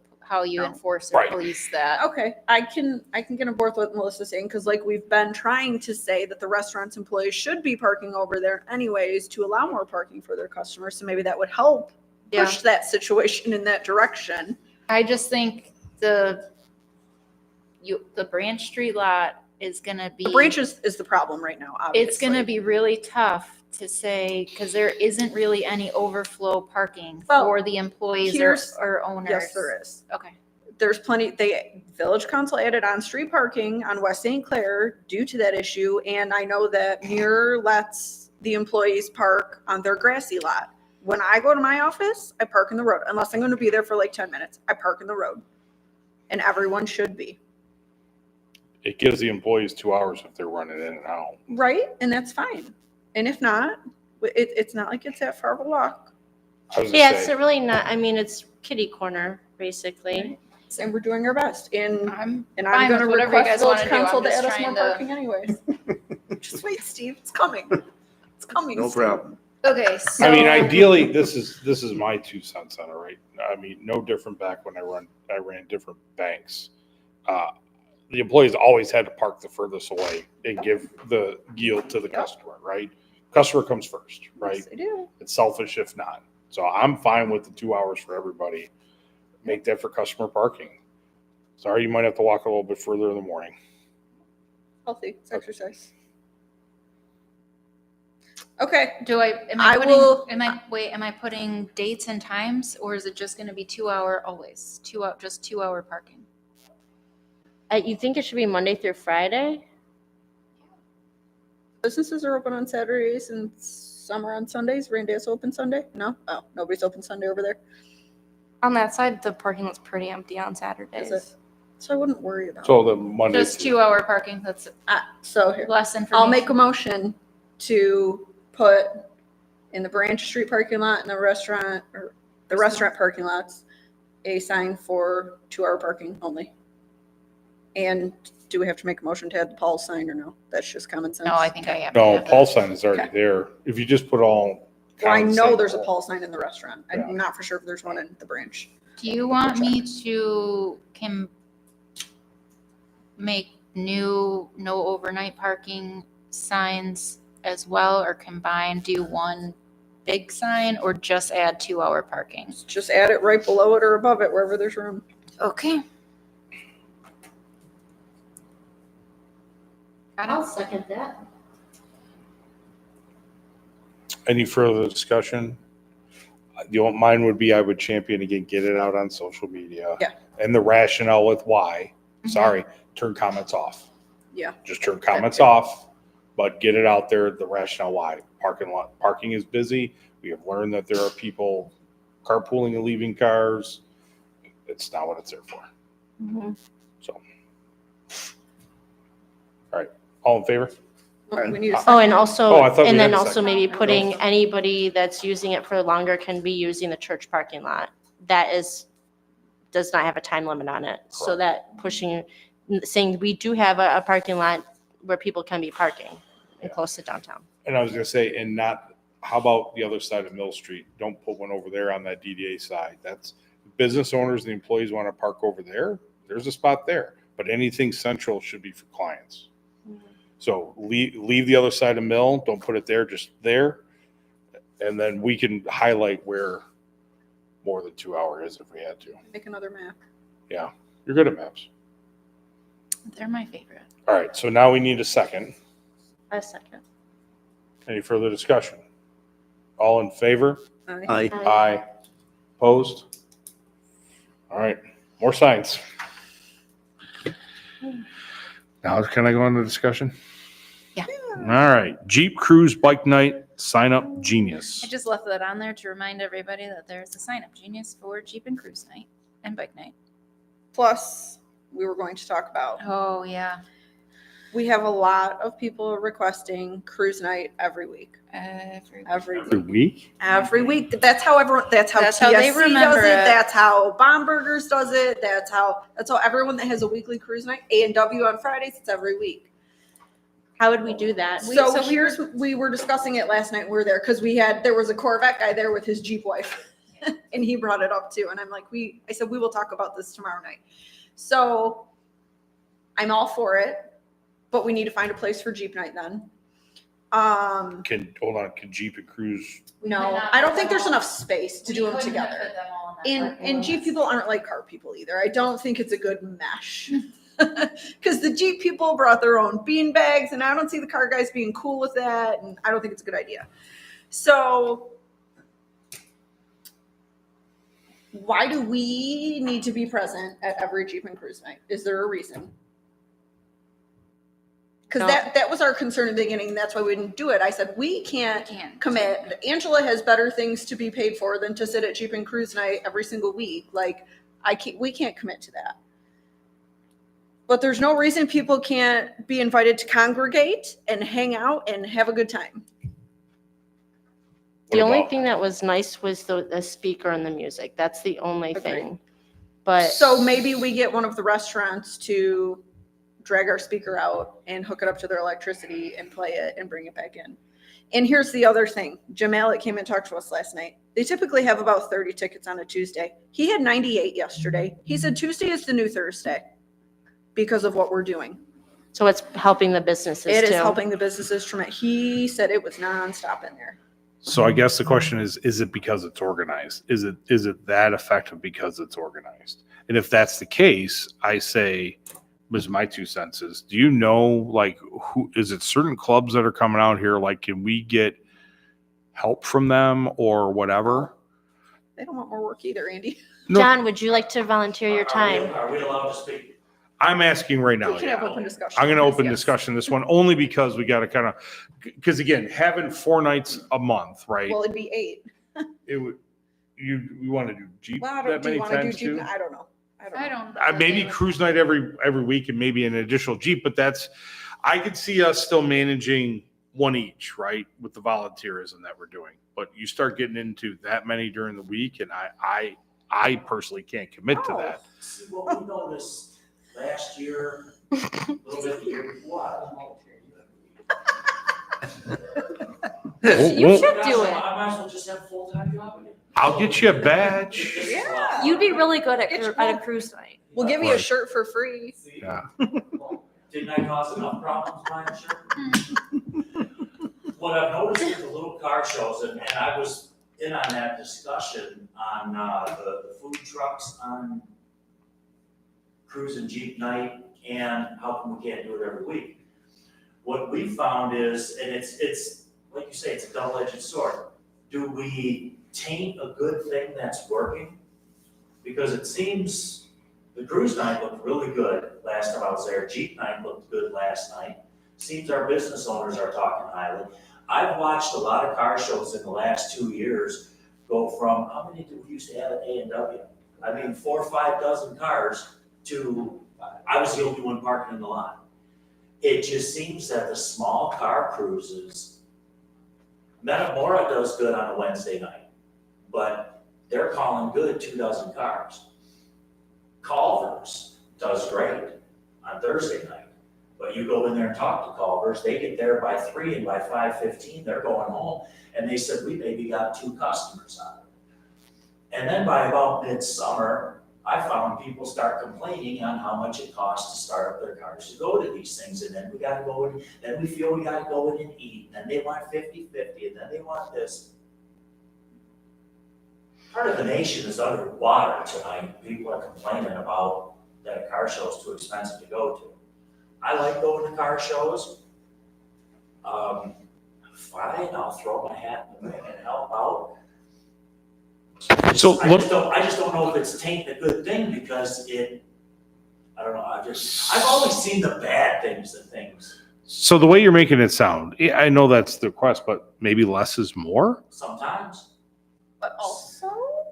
No. enforce or Right. police that. Okay, I can get on board with what Melissa's saying, because like we've been trying to say that the restaurant's employees should be parking over there anyways to allow more parking for their customers, so maybe that would help Yeah. push that situation in that direction. I just think the Branch Street lot is gonna be. The branch is the problem right now, obviously. It's gonna be really tough to say, because there isn't really any overflow parking Well, for the employees here's- or owners. Yes, there is. Okay. There's plenty, Village Council added on-street parking on West St. Clair due to that issue, and I know that Muir lets the employees park on their grassy lot. When I go to my office, I park in the road, unless I'm gonna be there for like 10 minutes, I park in the road. And everyone should be, It gives the employees 2 hours if they're running in and out. right? And that's fine. And if not, it's not like it's that far of a walk. I was gonna Yeah, say, it's really not, I mean, it's kitty corner, basically. And we're doing our best, and I'm I'm fine gonna with whatever you request guys wanna Village do. Council I'm to just add us more trying to- parking anyways. Just wait, Steve, it's coming. It's coming. No Steve. problem. Okay, so. I mean, ideally, this is my 2 cents on it, right? I mean, no different back when I ran different banks. The employees always had to park the furthest away and give the yield to the Yep. customer, right? Customer comes first, right? Yes, they do. It's selfish if not. So I'm fine with the 2 hours for everybody. Make that for customer parking. Sorry, you might have to walk a little bit further in the morning. Healthy, it's exercise. Okay, Am I putting dates and times, or is it just gonna be 2 hour always? 2 hour parking? You think it should be Monday through Friday? businesses are open on Saturdays and some are on Sundays. Randall's open Sunday? No? Oh, nobody's open Sunday over there. On that side, the parking lot's pretty empty on Saturdays. Is it? So I wouldn't worry about it. So the Monday. Just 2 hour parking, that's So here, less information. I'll make a motion to put in the Branch Street parking lot and the restaurant, or the restaurant parking lots, a sign for 2 hour parking only. And do we have to make a motion to add the Paul's sign or no? That's just common sense. No, I think I have to No, have Paul's sign is already Okay. there. If you just put all. Well, I common know sense there's a Paul. Paul sign in the restaurant. Yeah. I'm not for sure if there's one in the Branch. Do you want me to make new no overnight parking signs as well, or combine, do one big sign, or just add 2 hour parking? Just add it right below it or above it, wherever there's room. Okay. I'll second that. Any further discussion? Mine would be, I would champion again, get it out on social media. Yeah. And the rationale with why, sorry, turn comments off. Yeah. Just turn comments off, but get it out there, the rationale why. Parking is busy. We have learned that there are people carpooling and leaving cars. It's not what it's there for. Mhm. So. All right, all in favor? We need a Oh, and also, Oh, I thought we and had then a also second. maybe putting anybody that's using it for longer can be using the church parking lot. That does not have a time limit on it. So that saying we do have a parking lot where people can be parking and close to downtown. And I was gonna say, and not, how about the other side of Mill Street? Don't put one over there on that DDA side. That's business owners, the employees want to park over there. There's a spot there, but anything central should be for clients. So leave the other side of Mill. Don't put it there, just there. And then we can highlight where more than 2 hours is if we had to. Make another map. Yeah, you're good at maps. They're my favorite. All right, so now we need a second. A second. Any further discussion? All in favor? Aye. Aye. Opposed? All right, more signs. Now, can I go on to discussion? Yeah. All right, Jeep Cruise Bike Night, sign up genius. I just left that on there to remind everybody that there's a sign up genius for Jeep and Cruise Night and Bike Night. Plus, we were going to talk about, Oh, yeah. we have a lot of people requesting cruise night every week. Every Every week? Every week. That's how everyone. That's how That's how they TSC remember does it. it. That's how Bombergers does it. That's how everyone that has a weekly cruise night. A&W on Fridays. It's every week. How would we do that? We were discussing it last night. We were there because there was a Corvette guy there with his Jeep wife, and he brought it up too. And I'm like, I said we will talk about this tomorrow night. So I'm all for it, but we need to find a place for Jeep night then. Can Jeep and Cruise? No, I don't think there's enough space to do them together. And Jeep people aren't like car people either. I don't think it's a good mesh. Because the Jeep people brought their own bean bags, and I don't see the car guys being cool with that, and I don't think it's a good idea. So why do we need to be present at every Jeep and Cruise night? Is there a reason? Because No. that was our concern in the beginning. That's why we didn't do it. I said, we can't commit. Angela has better things to be paid for than to sit at Jeep and Cruise night every single week. Like, we can't commit to that. But there's no reason people can't be invited to congregate and hang out and have a good time. The only thing that was nice was the speaker and the music. That's the only Agreed. thing. But So maybe we get one of the restaurants to drag our speaker out and hook it up to their electricity and play it and bring it back in. And here's the other thing. Jim Alec came and talked to us last night. They typically have about 30 tickets on a Tuesday. He had 98 yesterday. He said Tuesday is the new Thursday because of what we're doing. so it's helping the businesses It too. is helping the businesses tremendously. He said it was nonstop in there. So I guess the question is it because it's organized? Is it that effective because it's organized? And if that's the case, I say, was my 2 cents is, do you know, like, who is it certain clubs that are coming out here? Like, can we get help from them or whatever? They don't want more work either, Andy. No. John, would you like to volunteer your time? Are we allowed to speak? I'm asking right now. We can have open discussion. I'm going to on this, open yes. discussion this one only because we got to kind of, because again, having 4 nights a month, right? Well, it'd be 8. It would, you want to do Jeep Well, that do you many want to do times Jeep? too? I don't know. I don't. Maybe cruise night every week and maybe an additional Jeep, but I could see us still managing one each, right? With the volunteerism that we're doing. But you start getting into that many during the week and I personally can't commit to Oh. that. See, what we noticed last year, a little bit the year before, I was volunteering. You should do it. I might as well just have a full-time job again. I'll get you a badge. Yeah. You'd be really good Get your at a cruise night. We'll give you a Right. shirt for free. See? Yeah. Well, didn't I cause enough problems buying a shirt? What I've noticed with the little car shows, and I was in on that discussion on the food trucks on Cruise and Jeep night, and how come we can't do it every week? What we found is, and it's like you say, it's a double-edged sword. Do we taint a good thing that's working? Because it seems the cruise night looked really good last time I was there. Jeep night looked good last night. Seems our business owners are talking highly. I've watched a lot of car shows in the last 2 years go from, how many did we used to have at A&W? I mean, 4 or 5 dozen cars to, I was the only one parking in the lot. It just seems that the small car cruises, Metamora does good on a Wednesday night, but they're calling good 2 dozen cars. Culver's does great on Thursday night, but you go in there and talk to Culver's, they get there by 3 and by 5:15, they're going home. And they said, we maybe got 2 customers on it. And then by about midsummer, I found people start complaining on how much it costs to start up their cars to go to these things. And then we gotta go in, then we feel we gotta go in and eat, and then they want 50-50, and then they want this. Part of the nation is underwater tonight. People are complaining about that a car show is too expensive to go to. I like going to car shows. Fine, I'll throw my hat in the ring and help out. So I just don't know if it's tainting a good thing because I don't know, I've always seen the bad things in things. So the way you're making it sound, I know that's the request, but maybe less is more? Sometimes. But also,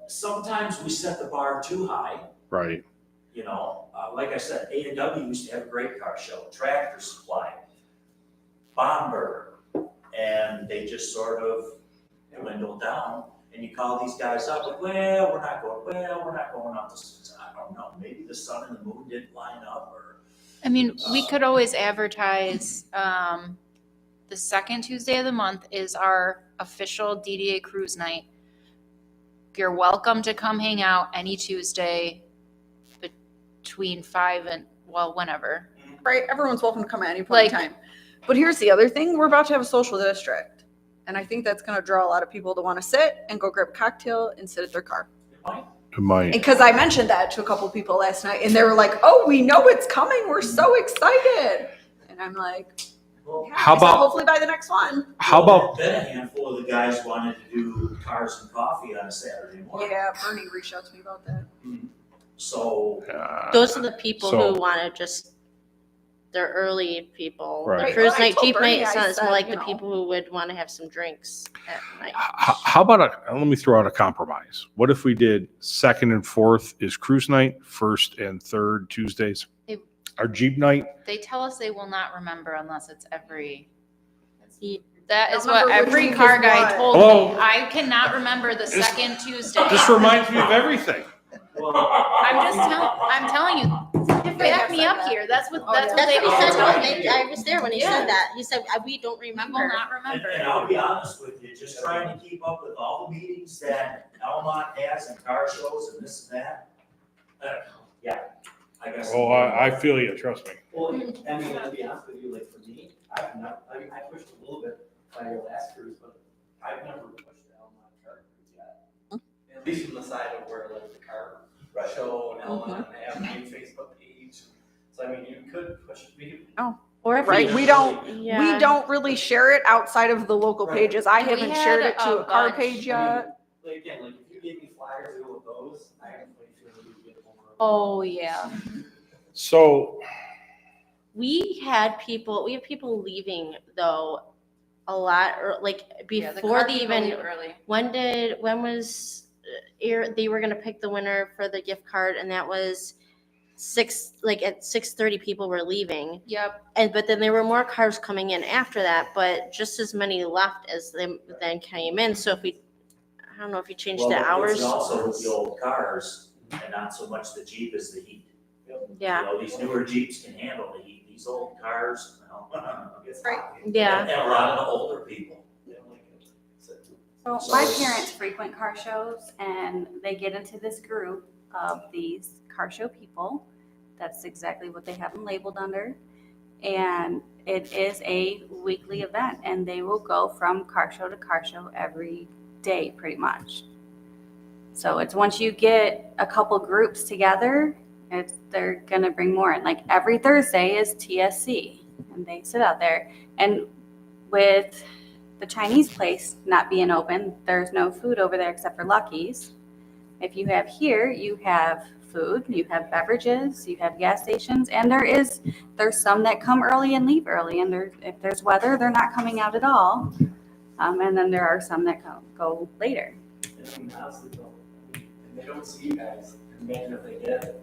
Sometimes we set the bar too high, Right. you know. Like I said, A&W used to have a great car show, Tractor Supply, Bomber, and they just sort of dwindled down. And you call these guys up, like, well, we're not going out this, I don't know, maybe the sun and the moon didn't line up, or. I mean, we could always advertise, the second Tuesday of the month is our official DDA cruise night. You're welcome to come hang out any Tuesday between 5 and, well, whenever. right, everyone's welcome to come at any point in Like- time. But here's the other thing, we're about to have a social district. And I think that's gonna draw a lot of people to wanna sit and go grab a cocktail and sit at their car. It might. Because I mentioned that to a couple people last night and they were like, oh, we know it's coming, we're so excited. And I'm like, Well, yeah. How I said, about- hopefully by the next one. How about, Then a handful of the guys wanted to do cars and coffee on a Saturday morning. Yeah, Bernie reached out to me about that. So, Those are the people So- who want to just, they're early people. Right. The cruise Right, well, I night, told Jeep Bernie, night, I sounds more said, like you the know. people who would want to have some drinks at night. how about let me throw out a compromise. What if we did 2nd and 4th is cruise night, 1st and 3rd Tuesdays? It- Our Jeep night, They tell us they will not remember unless it's every. Ye- That I is don't what remember which every week car is guy what. told Hello? me. I cannot remember the This- second Tuesday. this reminds me of everything. I'm telling you, back me up here. That's what Oh, that's yeah. what That's they what he all said, tell when me. I was there when he Yeah. said that. He said, we don't I will remember. not remember. and I'll be honest with you, just trying to keep up with all the meetings that Almont has and car shows and this and that. Yeah, I guess. Oh, I feel you, trust me. Well, I mean, to be honest with you, like for me, I pushed a little bit by your last cruise, but I've never pushed the Almont car cruise yet. At least from the side of where like the car show and Almont, and they have a main Facebook page. So I mean, you could push it. Or if Right, you- we don't, yeah. we don't really share it outside of the local Right. pages. I We haven't had shared it to a a car bunch. page yet. Like again, like if you gave me flyers to go with those, I have way too many to get over. Oh, yeah. So We have people leaving though a lot, or like Yeah, before car they people even, leave early. when was they were gonna pick the winner for the gift card, and that was at 6:30 people were leaving, Yep. but then there were more cars coming in after that, but just as many left as them then came in. So if we, I don't know if you changed Well, the but hours. it's also with the old cars, and not so much the Jeep as the heat. Yeah. You know, these newer Jeeps can handle the heat, these old cars, no. It's Right. hot. Yeah. And a lot of the older people, they don't like it. So my parents frequent car shows and they get into this group of these car show people. That's exactly what they have them labeled under. And it is a weekly event and they will go from car show to car show every day pretty much. So it's once you get a couple groups together, they're gonna bring more in. Like every Thursday is TSC and they sit out there. And with the Chinese place not being open, there's no food over there except for Lucky's. If you have here, you have food, you have beverages, you have gas stations, and there's some that come early and leave early. And if there's weather, they're not coming out at all. And then there are some that go later. And honestly, and they don't see you guys. Imagine if they did.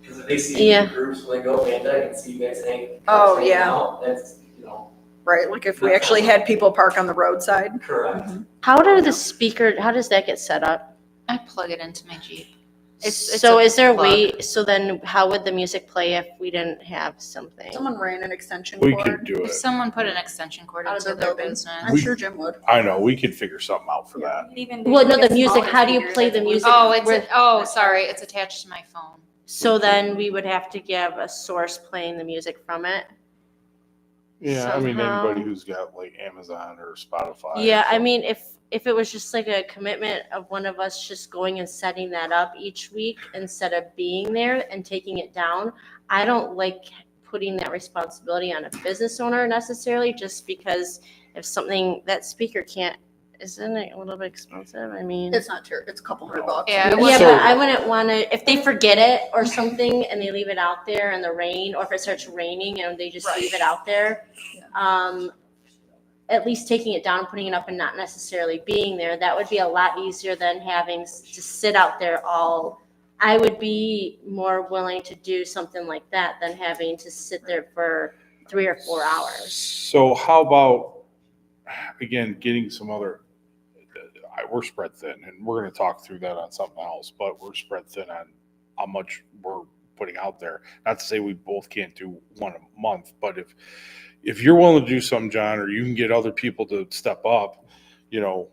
Because if they see Yeah. groups when they go Panda and see you guys hang. Oh, hanging yeah. out, that's, you know, Right, like if we actually had people park on the roadside. correct. How does that get set up? I plug it into my Jeep. So is there a plug. way, so then how would the music play if we didn't have something? Someone ran an extension we cord could do If it. someone put an extension cord out of into their their building. business. I'm sure Jim would. I know, we could figure something out for that. You can even do Well, no, like a the music, smaller how do you speaker play that's the music? one- Sorry, it's attached to my phone. So then we would have to give a source playing the music from it? Yeah, I mean, Somehow. anybody who's got like Amazon or Spotify. or Yeah, I something. mean, if it was just like a commitment of one of us just going and setting that up each week instead of being there and taking it down, I don't like putting that responsibility on a business owner necessarily, just because if something, that speaker can't, isn't it a little bit expensive? I mean. It's not true, it's a couple $100. Yeah, it Yeah, was- but I wouldn't want to, if they forget it or something and they leave it out there in the rain, or if it starts raining and they just leave it out there, at least taking it down and putting it up and not necessarily being there, that would be a lot easier than having to sit out there all. I would be more willing to do something like that than having to sit there for 3 or 4 hours. So how about, again, getting some other, we're spread thin, and we're gonna talk through that on something else, but we're spread thin on how much we're putting out there. Not to say we both can't do one a month, but if you're willing to do something, John, or you can get other people to step up, you know,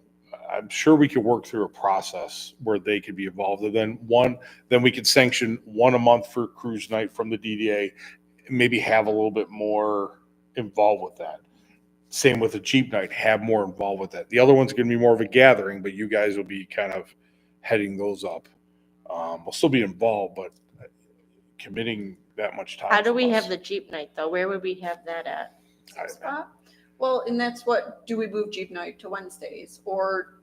I'm sure we could work through a process where they could be involved. And then we could sanction one a month for cruise night from the DDA, maybe have a little bit more involved with that. Same with the Jeep night, have more involved with that. The other one's going to be more of a gathering, but you guys will be kind of heading those up. We'll still be involved, but committing that much time. How do we from us. have the Jeep night though? Where would we have that at? Spot? Well, and that's what, do we move Jeep night to Wednesdays, or,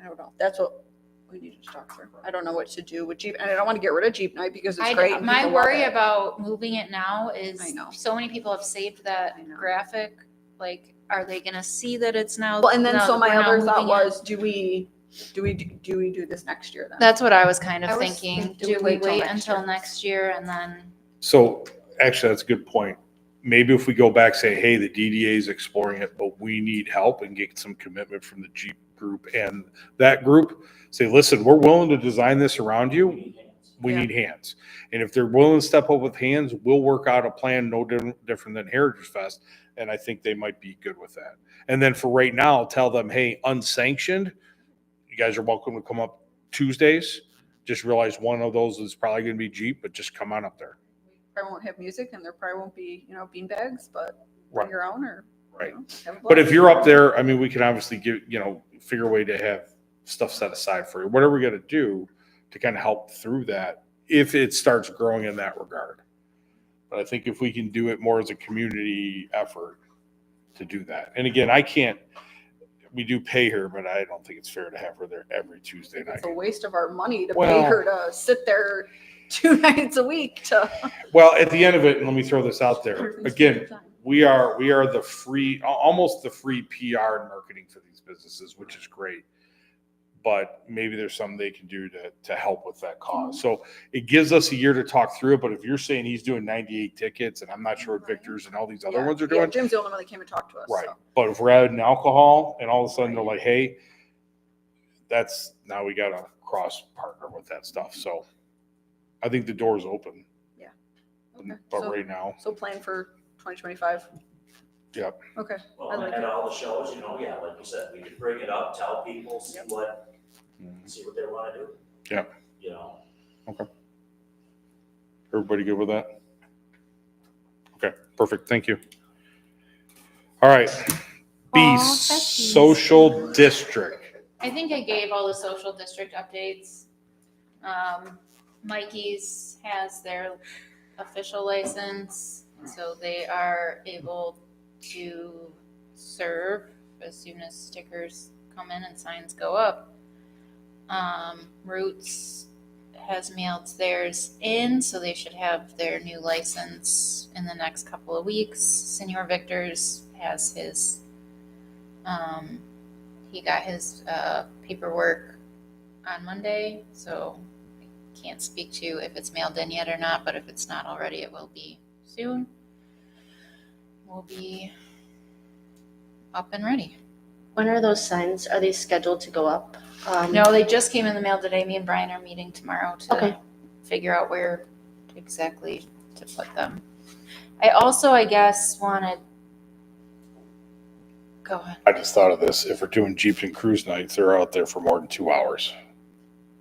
I don't know, that's what we need to talk through. I don't know what to do with Jeep, and I don't want to get rid of Jeep night because it's great. and My people love worry it. about moving it now is I know. so many people have saved that I know. graphic. Like, are they gonna see that it's now? Well, and then now so that my we're now other thought moving it? was, do we do this next year then? That's what I was kind of I was thinking. thinking, Do we wait till wait next until year? next year and then? So actually, that's a good point. Maybe if we go back, say, hey, the DDA is exploring it, but we need help, and get some commitment from the Jeep group and that group, say, listen, we're willing to design this around you. We Yeah. need hands. And if they're willing to step up with hands, we'll work out a plan no different than Heritage Fest. And I think they might be good with that. And then for right now, tell them, hey, unsanctioned, you guys are welcome to come up Tuesdays. Just realize one of those is probably going to be Jeep, but just come on up there. Probably won't have music, and there probably won't be, beanbags, but Right. bring your own, or Right. Have a But if blast. you're up there, I mean, we can obviously figure a way to have stuff set aside for you, whatever we got to do to kind of help through that if it starts growing in that regard. But I think if we can do it more as a community effort to do that. And again, we do pay her, but I don't think it's fair to have her there every Tuesday night. It's a waste of our money to pay Well- her to sit there 2 nights a week to. Well, at the end of it, and let me throw this out there, Everything's again, time. we are the free, almost the free PR and marketing for these businesses, which is great. But maybe there's something they can do to help with that cause. So it gives us a year to talk through it. But if you're saying he's doing 98 tickets, and I'm not sure what Victor's and all these other ones are Yeah, doing, Jim's the only one that came and talked to us. right? So. But if we're adding alcohol, and all of a sudden they're like, "Hey, now we got to cross partner with that stuff." So I think the door's open. Yeah. Okay. But So- right now, So plan for 2025. Yep. Okay. Well, I like and it. at all the shows, yeah, like you said, we could bring it up, tell people, see what they want to do. Yeah. You know, everybody good with that? Okay, perfect. Thank you. All right. B, Aw, Becky's. social district. I think I gave all the social district updates. Mikey's has their official license, so they are able to serve as soon as stickers come in and signs go up. Roots has mailed theirs in, so they should have their new license in the next couple of weeks. Senor Victor's has his, he got his paperwork on Monday, so I can't speak to if it's mailed in yet or not, but if it's not already, it will be soon. We'll be up and ready. When are those signs? Are they scheduled to go up? No, they just came in the mail today. Me and Brian are meeting tomorrow to Okay. figure out where exactly to put them. I also, I guess, wanted. Go ahead. I just thought of this. If we're doing Jeep and cruise nights, they're out there for more than 2 hours.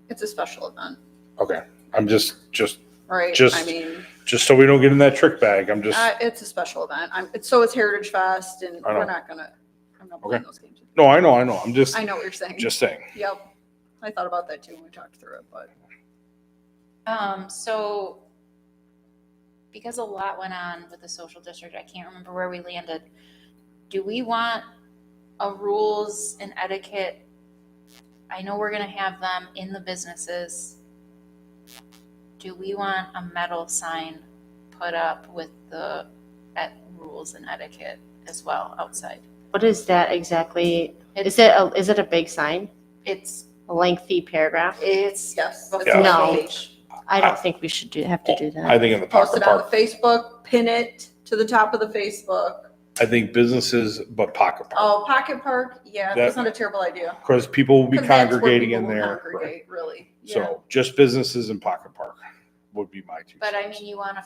It's a special event, Okay. I'm just right? Just- I mean, so we don't get in that trick bag. I'm just, it's a special event. It's Heritage Fest, and I know. I'm not playing Okay. those games. no, I know. I'm just, I know what you're saying. just saying. Yep. I thought about that too when we talked through it, but So because a lot went on with the social district, I can't remember where we landed. Do we want a rules and etiquette? I know we're gonna have them in the businesses. Do we want a metal sign put up with the rules and etiquette as well outside? What is that exactly? Is it a big sign? It's A lengthy paragraph? it's yes. before it's the No. page. I don't think we should have to do I that. think in the Post pocket it on the park, Facebook, pin it to the top of the Facebook. I think businesses, but pocket park. Oh, Pocket Park, yeah, that's not a terrible idea. Because people will be 'Cause that's where congregating people in will there. Congregate, really. Yeah. So just businesses and pocket park would be my two. But I cents. mean, you want me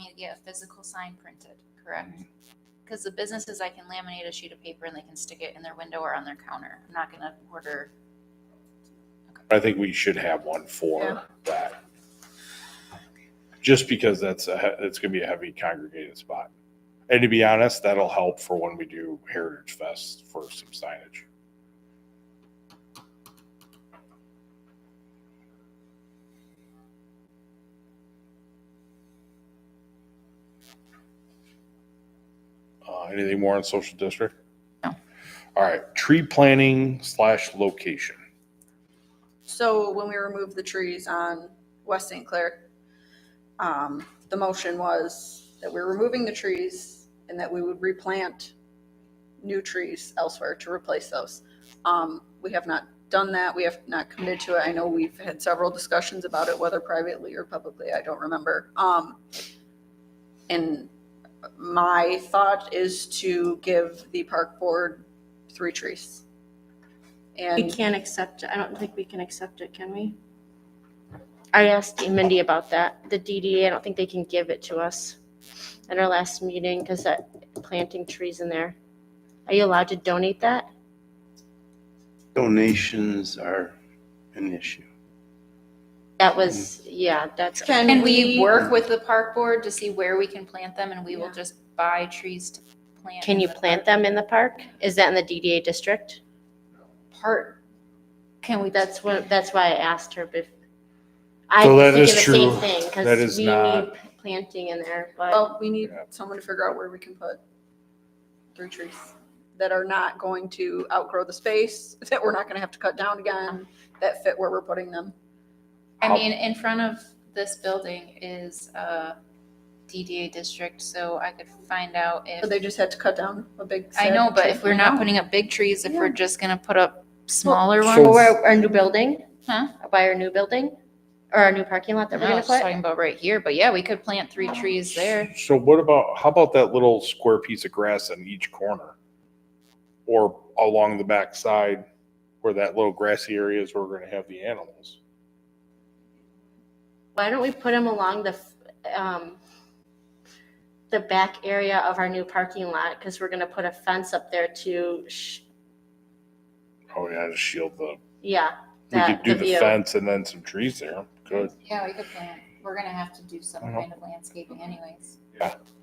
to get a physical sign printed, correct? Because the businesses, I can laminate a sheet of paper and they can stick it in their window or on their counter. I'm not gonna order. I think we should have one for Yeah. that. Just because it's gonna be a heavy congregated spot. And to be honest, that'll help for when we do Heritage Fest for some signage. Anything more on social district? No. All right, tree planting / location. So when we removed the trees on West St. Clair, the motion was that we're removing the trees and that we would replant new trees elsewhere to replace those. We have not done that. We have not committed to it. I know we've had several discussions about it, whether privately or publicly, I don't remember. And my thought is to give the park board 3 trees. We And can't accept it. I don't think we can accept it, can we? I asked Mindy about that. The DDA, I don't think they can give it to us at our last meeting because that planting trees in there. Are you allowed to donate that? Donations are an issue. That was, yeah, that's. Can we work with the park board to see where we can plant them and we will Yeah. just buy trees to plant. Can in you the plant park. them in the park? Is that in the DDA district? Part, can we? That's why I asked her if. So I that think is of the same true. thing, That because is we not- need planting in there, but Well, we need Yeah. someone to figure out where we can put 3 trees that are not going to outgrow the space, that we're not gonna have to cut down again, that fit where we're putting them. I mean, in front of this building is a DDA district, so I could find out But if, they just had to cut down a big. I know, but if we're I not know. putting up big trees, if we're Yeah. just gonna put up smaller So- ones. or our new building, Huh? by our new building, or our new parking lot that we're No, I gonna was just put. talking about right here, but yeah, we could plant 3 trees there. So how about that little square piece of grass on each corner? Or along the back side where that little grassy area is where we're gonna have the animals? Why don't we put them along the back area of our new parking lot, because we're gonna put a fence up there to, Oh yeah, to shield the, yeah. we could do the the view. fence and then some trees there. Good. Yeah, we could plant. We're gonna have to do some Uh-huh. kind of landscaping anyways.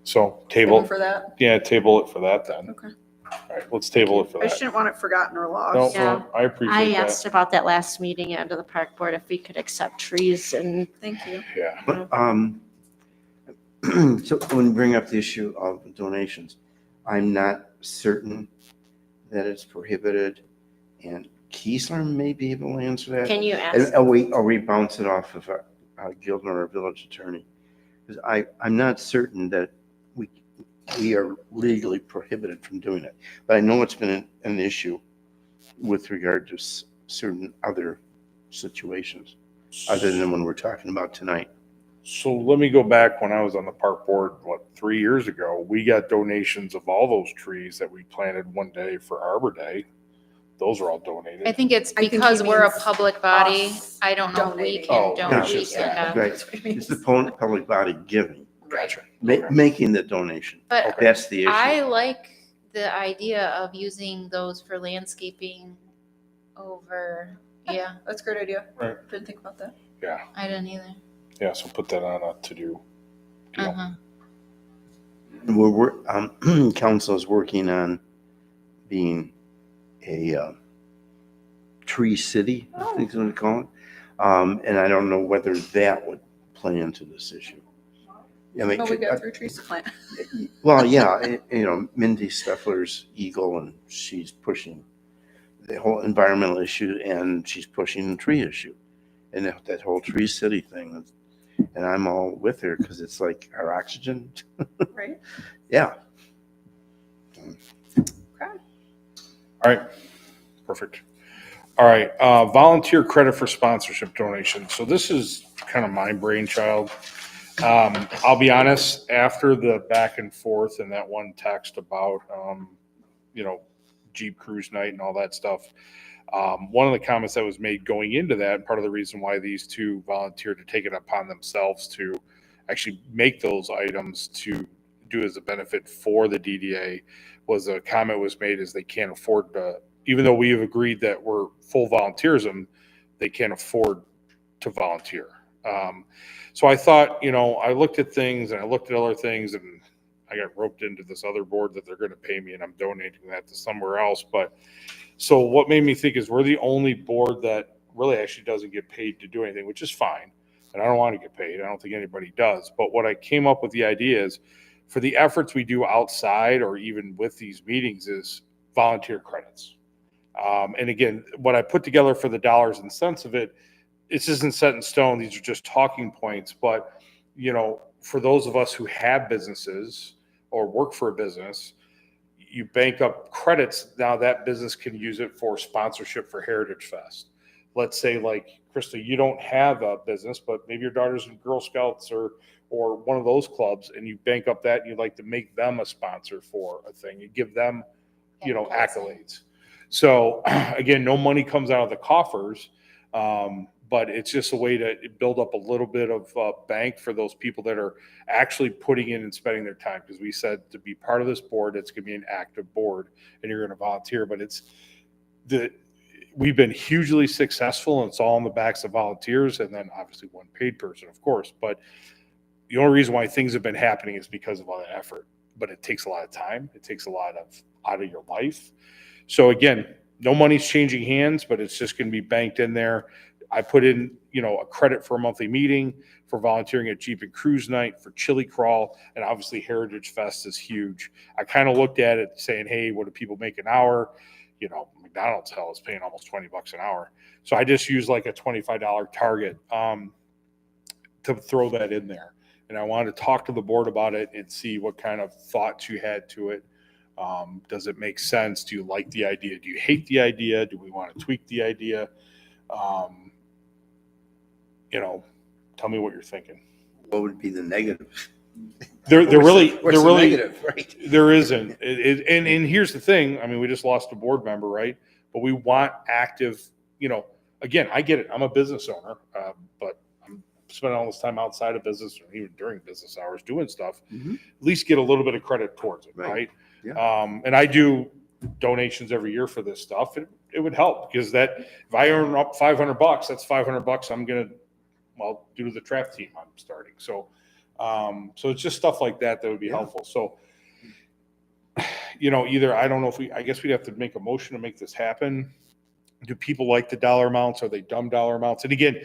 So Table table, for that. yeah, table it for that then. Okay. All right, let's table it for I just that. didn't want it forgotten or No, lost. Yeah. no, I I appreciate asked that. about that last meeting under the park board, if we could accept trees and, Thank you. Yeah. But, so when you bring up the issue of donations, I'm not certain that it's prohibited, and Keesler may be able to answer that. can you And ask? we bounce it off of Gilden, our village attorney. Because I'm not certain that we are legally prohibited from doing it. But I know it's been an issue with regard to certain other situations, other than when we're talking about tonight. So let me go back when I was on the park board, 3 years ago, we got donations of all those trees that we planted one day for Arbor Day. Those are all donated. I think it's I think he because we're a means public body. us I don't know if we donating. can Oh, donate. it's just that. and, Right. That's what it It's means. the public body giving, Gotcha. making the donation. But Okay. That's the issue. I like the idea of using those for landscaping over, yeah, That's a great idea. Right. Didn't think about that. I didn't either. Yeah, so put that on a to-do. deal. Uh-huh. Council is working on being a tree city, I think is what they call it. And I don't know whether that would play into this issue. I mean, Oh, we got 3 trees to plant. well, yeah, Mindy Steffler's Eagle, and she's pushing the whole environmental issue, and she's pushing the tree issue, and that whole tree city thing. And I'm all with her because it's like our oxygen. Right? Yeah. All right, perfect. All right, volunteer credit for sponsorship donation. So this is kind of my brainchild. I'll be honest, after the back and forth and that one text about, Jeep cruise night and all that stuff, one of the comments that was made going into that, part of the reason why these two volunteered to take it upon themselves to actually make those items to do as a benefit for the DDA, was a comment was made is they can't afford to, even though we have agreed that we're full volunteerism, they can't afford to volunteer. So I thought, I looked at things and I looked at other things, and I got roped into this other board that they're going to pay me, and I'm donating that to somewhere else. But so what made me think is we're the only board that really actually doesn't get paid to do anything, which is fine. And I don't want to get paid. I don't think anybody does. But what I came up with the idea is for the efforts we do outside or even with these meetings is volunteer credits. And again, what I put together for the dollars and cents of it, this isn't set in stone. These are just talking points. But, for those of us who have businesses or work for a business, you bank up credits. Now that business can use it for sponsorship for Heritage Fest. Let's say, like, Krista, you don't have a business, but maybe your daughter's in Girl Scouts or one of those clubs, and you bank up that and you'd like to make them a sponsor for a thing. You give them, accolades. So again, no money comes out of the coffers, but it's just a way to build up a little bit of bank for those people that are actually putting in and spending their time. Because we said to be part of this board, it's going to be an active board, and you're going to volunteer. But we've been hugely successful, and it's all on the backs of volunteers, and then obviously one paid person, of course. But the only reason why things have been happening is because of all that effort. but it takes a lot of time. It takes a lot of out of your life. So again, no money's changing hands, but it's just going to be banked in there. I put in, a credit for a monthly meeting, for volunteering at Jeep and Cruise Night, for Chili Crawl, and obviously Heritage Fest is huge. I kind of looked at it saying, hey, what do people make an hour? McDonald's hell is paying almost $20 an hour. So I just used like a $25 target to throw that in there. And I wanted to talk to the board about it and see what kind of thoughts you had to it. Does it make sense? Do you like the idea? Do you hate the idea? Do we want to tweak the idea? Tell me what you're thinking. What would be the negative? There really, What's the negative, right? there isn't. And here's the thing. I mean, we just lost a board member, right? But we want active, again, I get it. I'm a business owner, but I'm spending all this time outside of business or even during business hours doing stuff. Mhm. At least get a little bit of credit towards it, Right. right? Yeah. And I do donations every year for this stuff. It would help because if I earn up $500, that's $500 I'm going to, due to the draft team I'm starting. So it's just stuff like that would be helpful. So, either, I don't know I guess we'd have to make a motion to make this happen. Do people like the dollar amounts? Are they dumb dollar amounts? And again,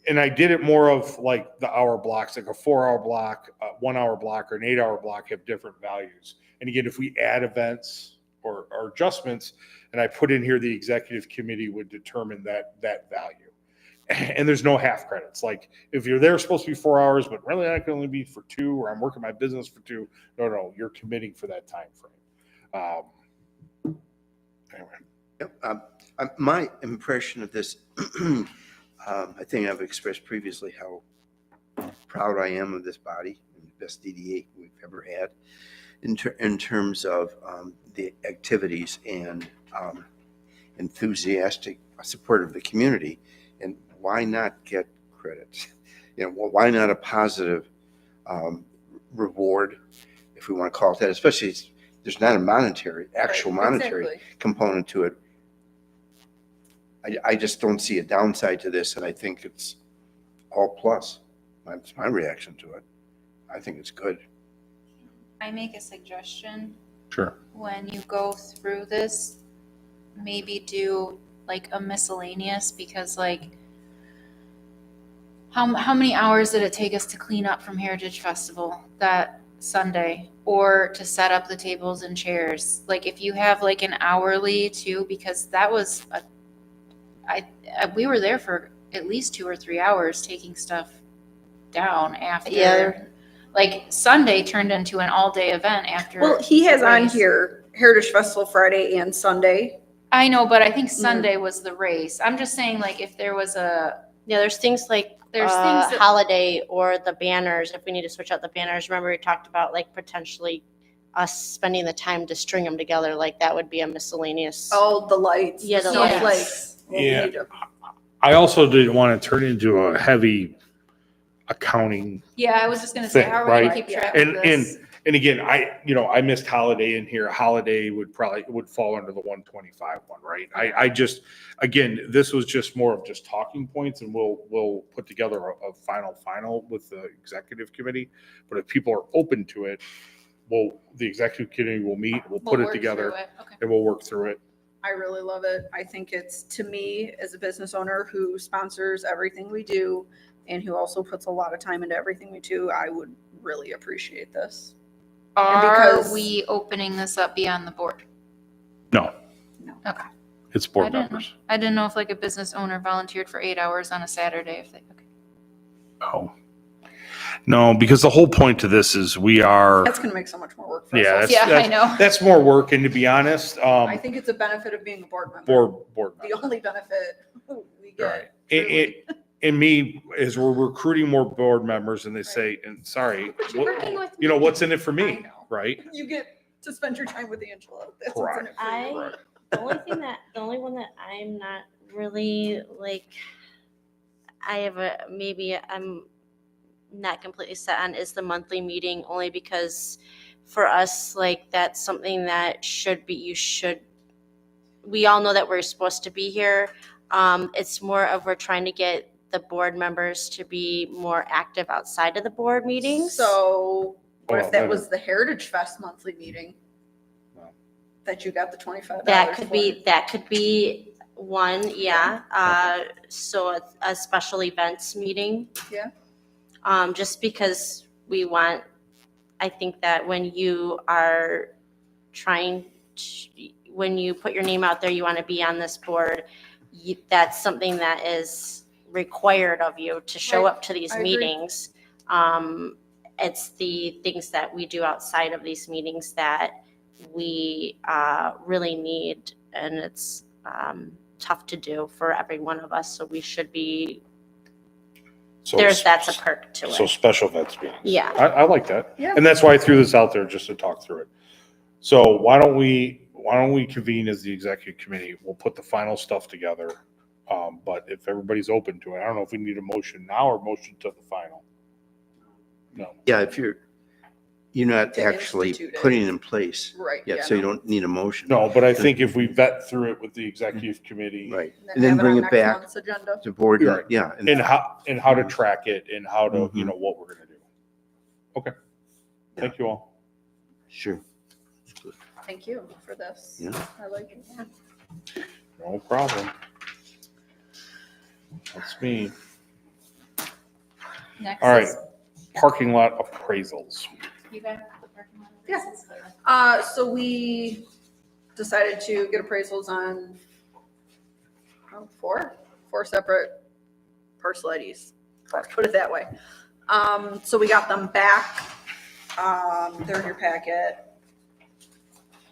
and I did it more of like the hour blocks, like a 4-hour block, a 1-hour block, or an 8-hour block have different values. And again, if we add events or adjustments, and I put in here, the executive committee would determine that value. And there's no half credits. Like if you're there, supposed to be 4 hours, but really I can only be for 2, or I'm working my business for 2. No, you're committing for that time frame. Anyway. Yep. My impression of this, I think I've expressed previously how proud I am of this body, the best DDA we've ever had, in terms of the activities and enthusiastic support of the community. And why not get credit? Why not a positive reward, if we want to call it that, especially there's not a actual monetary Exactly. component to it. I just don't see a downside to this, and I think it's all plus. That's my reaction to it. I think it's good. I make a suggestion. Sure. When you go through this, maybe do like a miscellaneous, because like how many hours did it take us to clean up from Heritage Festival that Sunday, or to set up the tables and chairs? Like if you have like an hourly too, because that was we were there for at least 2 or 3 hours taking stuff down after. Yeah. Like Sunday turned into an all-day event after. Well, he has the on race. here Heritage Festival Friday and Sunday. I know, but I think Sunday was the race. I'm just saying, like, if there was There's things like There's things that- holiday or the banners. If we need to switch out the banners, remember we talked about like potentially us spending the time to string them together. Like that would be a miscellaneous. Oh, the lights. Yeah, the snowflakes. lights. Well, we Yeah. need to- I also didn't want to turn into a heavy accounting. yeah, I was just gonna say, Thing, how are we gonna right? keep track And of this? and again, I missed holiday in here. Holiday would fall under the 125 one, right? I just, again, this was just more of just talking points, and we'll put together a final with the executive committee. But if people are open to it, the executive committee will meet, we'll put it work together, through it. Okay. and we'll work through it. I really love it. I think it's, to me, as a business owner who sponsors everything we do and who also puts a lot of time into everything we do, I would really appreciate this. Are because- we opening this up beyond the board? No. No. Okay. It's board I didn't members. I didn't know if like a business owner volunteered for 8 hours on a Saturday, if they, okay. Oh. No, because the whole point to this is we are, That's going to make so much more work for us. yeah, also. that's, I know. that's more work. And to be honest, I think it's a benefit of being a board member. board The members. only benefit we Right. get. It, and me, is we're recruiting more board members, and they say, and sorry, Working with what's in it for I me, know. right? You get to spend your time with Angela. That's what's in it for you. I the only one that I'm not really like, I have I'm not completely set on is the monthly meeting, only because for us, like that's something that we all know that we're supposed to be here. It's more of we're trying to get the board members to be more active outside of the board meetings. So What Well, if that then- was the Heritage Fest monthly meeting? Well. That you got the $25 That could be one, yeah. So a special events meeting. Yeah. Just because we want, I think that when you are when you put your name out there, you want to be on this board, that's something that is required of you to show Right. up to these I agree. meetings. It's the things that we do outside of these meetings that we really need, and it's tough to do for every one of us. So we should be, So that's a perk to So it. special events meetings. Yeah. I like that. Yeah. And that's why I threw this out there, just to talk through it. So why don't we convene as the executive committee? We'll put the final stuff together. But if everybody's open to it, I don't know if we need a motion now or motion to the final. No. Yeah, if you're not To actually institute it. putting it in place Right. yet, so you don't need a motion. No, but I think if we vet through it with the executive committee. Right. And And then have bring on it next back month's agenda. to board, Right. yeah. And how to track it and how to, Mhm. what we're gonna do. Okay. Thank you all. Sure. Thank you for this. Yeah. I like it. No problem. That's me. Next All right. is- Parking lot appraisals. You got the parking lot Yeah. appraisals? So we decided to get appraisals on four separate parcel IDs. Put it that way. So we got them back. They're in your packet.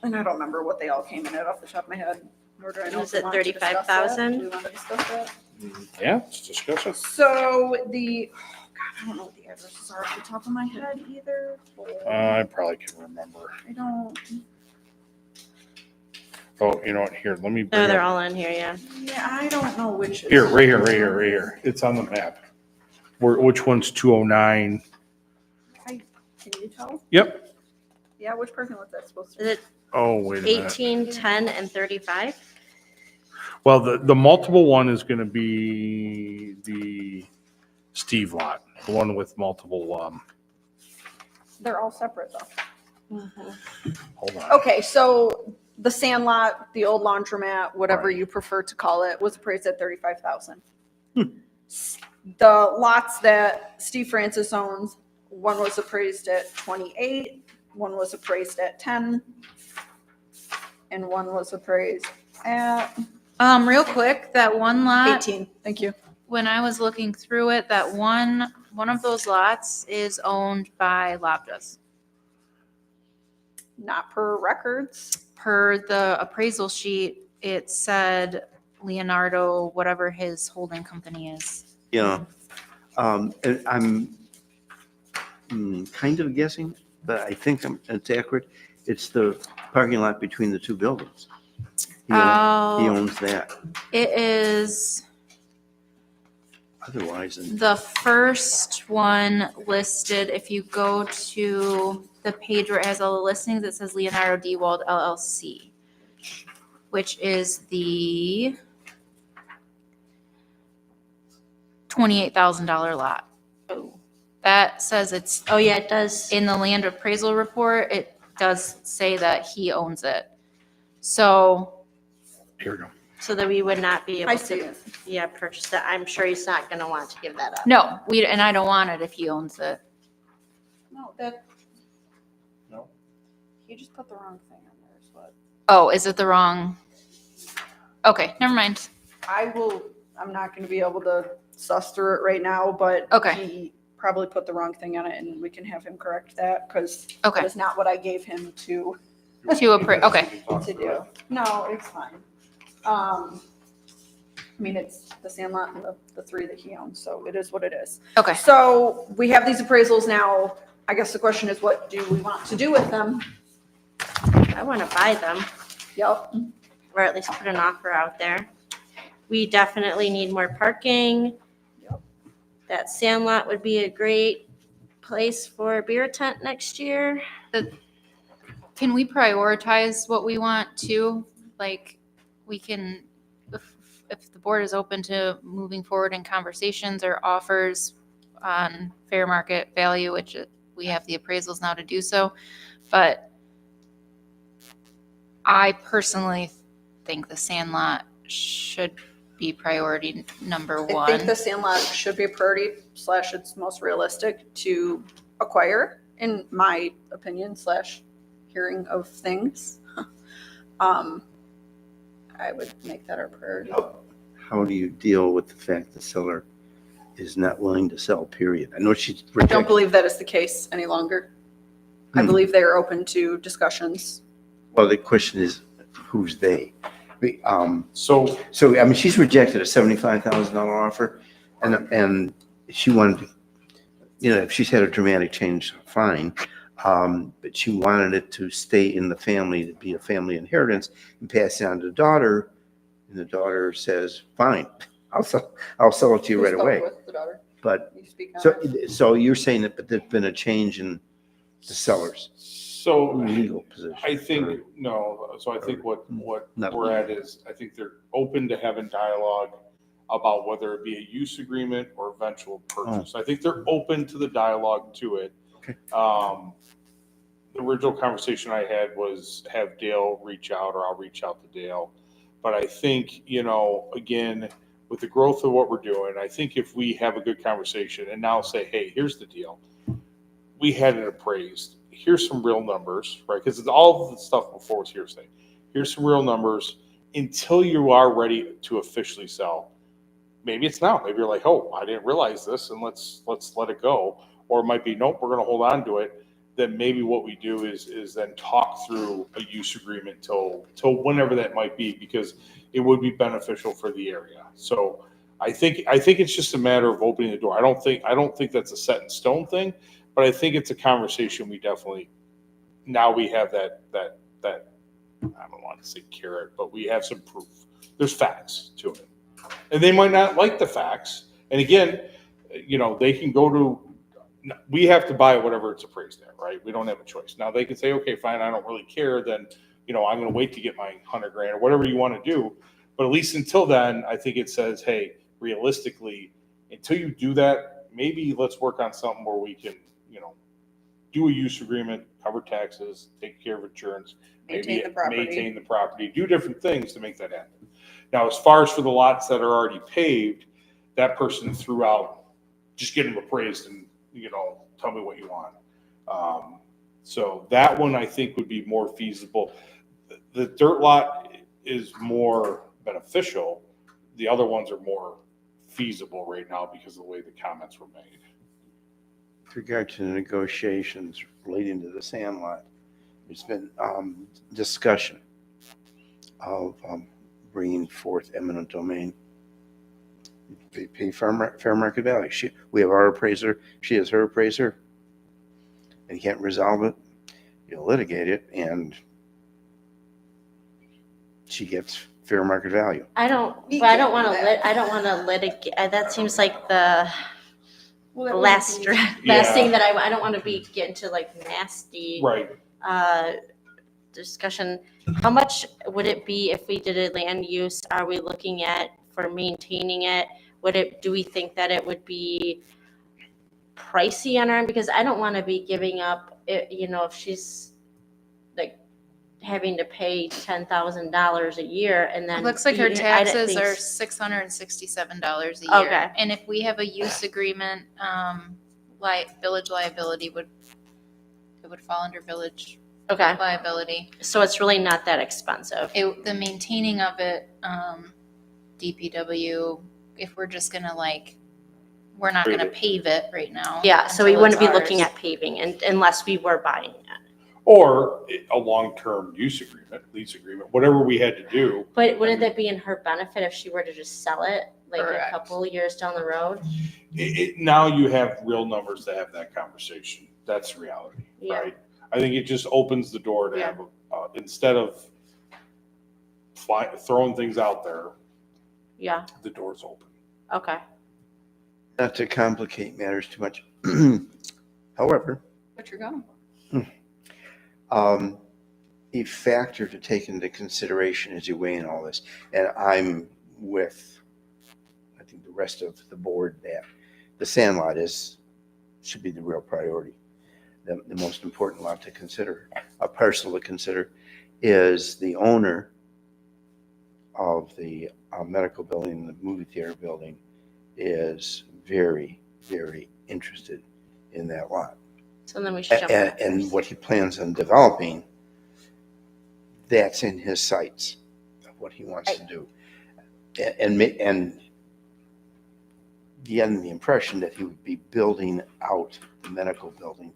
And I don't remember what they all came in at off the top of my head. Nor do I know Was if we it want to discuss that. 35,000? Do we want to discuss that? Yeah, let's discuss it. So I don't know what the addresses are off the top of my head either. I probably can remember. I don't. Oh, you know what? Here, let me No, bring they're up. all in here, yeah. Yeah, I don't know which. Here, right here, right here, right here. It's on the map. Which one's 209? Can you tell? Yep. Yeah, which parking lot's that supposed to Is be? it Oh, wait a minute. 18, 10, and 35? Well, the multiple one is going to be the Steve lot, the one with multiple. They're all separate though. Hold on. Okay, so the Sandlot, the old laundromat, whatever Right. you prefer to call it, was appraised at 35,000. The lots that Steve Francis owns, one was appraised at 28, one was appraised at 10, and one was appraised at Real quick, that one lot, 18. Thank you. when I was looking through it, that one of those lots is owned by Lobdas. Not per records. Per the appraisal sheet, it said Leonardo, whatever his holding company is. Yeah. And I'm kind of guessing, but I think it's accurate. It's the parking lot between the two buildings. He Oh, owns that. it is Otherwise, and the first one listed. If you go to the page where it has all the listings, it says Leonardo D. Wald LLC, which is the $28,000 lot. Oh. That says it's Oh, yeah, it does. in the land appraisal report. It does say that he owns it. So Here we go. So that we would not be I able see to, it. yeah, purchase that. I'm sure he's not gonna want to give that up. no, and I don't want it if he owns it. No, that. No. You just put the wrong thing on there, is what. Oh, is it the wrong? Okay, never mind. I'm not gonna be able to suss through it right now, but. Okay. He probably put the wrong thing on it and we can have him correct that, because Okay, that is not what I gave him to okay. do. No, it's fine. I mean, it's the Sandlot and the three that he owns, so it is what it is. Okay. So we have these appraisals now. I guess the question is, what do we want to do with them? I wanna buy them, Yep. or at least put an offer out there. We definitely need more parking. Yep. That Sandlot would be a great place for a beer tent next year. Can we prioritize what we want to? Like, we can, if the board is open to moving forward in conversations or offers on fair market value, which we have the appraisals now to do so. But I personally think the Sandlot should be priority number I one. think the Sandlot should be a priority / it's most realistic to acquire, in my opinion / hearing of things. I would make that our priority. How do you deal with the fact the seller is not willing to sell, period? I know she's I don't believe that is the case any longer. I believe they are open to discussions. Well, the question is, who's they? So So, I mean, she's rejected a $75,000 offer, and she wanted to, if she's had a dramatic change, fine. But she wanted it to stay in the family, to be a family inheritance, and pass it on to the daughter. And the daughter says, fine, I'll sell it to you Who right spoke away. with the daughter? But, You speak on so, it? so you're saying that, but there's been a change in the seller's so legal position? I think, no, so I think what Not we're at is, I think they're open to having dialogue about whether it be a use agreement or eventual purchase. I think they're open to the dialogue to it. Okay. The original conversation I had was have Dale reach out, or I'll reach out to Dale. But I think, again, with the growth of what we're doing, I think if we have a good conversation and now say, hey, here's the deal. We had it appraised. Here's some real numbers, right? Because all of the stuff before was hearsay. Here's some real numbers until you are ready to officially sell. Maybe it's now. Maybe you're like, oh, I didn't realize this, and let's let it go. Or it might be, nope, we're going to hold on to it. Then maybe what we do is then talk through a use agreement till whenever that might be, because it would be beneficial for the area. So I think it's just a matter of opening the door. I don't think that's a set in stone thing, but I think it's a conversation we definitely, now we have that I don't want to say carrot, but we have some proof. There's facts to it. And they might not like the facts. And again, they can go to, we have to buy whatever it's appraised at, right? We don't have a choice. Now they can say, okay, fine, I don't really care. Then, I'm going to wait to get my $100,000 or whatever you want to do. But at least until then, I think it says, hey, realistically, until you do that, maybe let's work on something where we can, do a use agreement, cover taxes, take care of insurance, Maintain the property. maintain the property, do different things to make that happen. Now, as far as for the lots that are already paved, that person threw out, just get them appraised and, tell me what you want. So that one I think would be more feasible. The dirt lot is more beneficial. The other ones are more feasible right now because of the way the comments were made. With regard to the negotiations relating to the Sandlot, there's been discussion of bringing forth eminent domain. Pay fair market value. We have our appraiser, she has her appraiser, and you can't resolve it. You'll litigate it, and she gets fair market value. I don't want to litigate. That seems like the last thing that I don't want to be getting to, like, nasty Right. discussion. How much would it be if we did a land use? Are we looking at for maintaining it? Do we think that it would be pricey on our end? Because I don't want to be giving up, if she's like having to pay $10,000 a year and then. It looks like her taxes are $667 a year. Okay. And if we have a use agreement, village liability would fall under village Okay, liability. so it's really not that expensive. The maintaining of it, DPW, if we're just gonna we're not gonna pave it right now. Yeah, so we until wouldn't it's be looking ours. at paving unless we were buying it. Or a long-term use agreement, lease agreement, whatever we had to do. But wouldn't that be in her benefit if she were to just sell it like Correct. a couple years down the road? Now you have real numbers to have that conversation. That's reality, Yeah. right? I think it just opens the door to have, instead of throwing things out there, Yeah, the door's open. okay. Not to complicate matters too much. However, But you're going. a factor to take into consideration as you weigh in all this, and I'm with, I think, the rest of the board, that the Sandlot should be the real priority. the most important lot to consider, a parcel to consider, is the owner of the medical building, the movie theater building, is very, very interested in that lot. So then we should jump back. And what he plans on developing, that's in his sights, of what he wants to do. And getting the impression that he would be building out the medical building.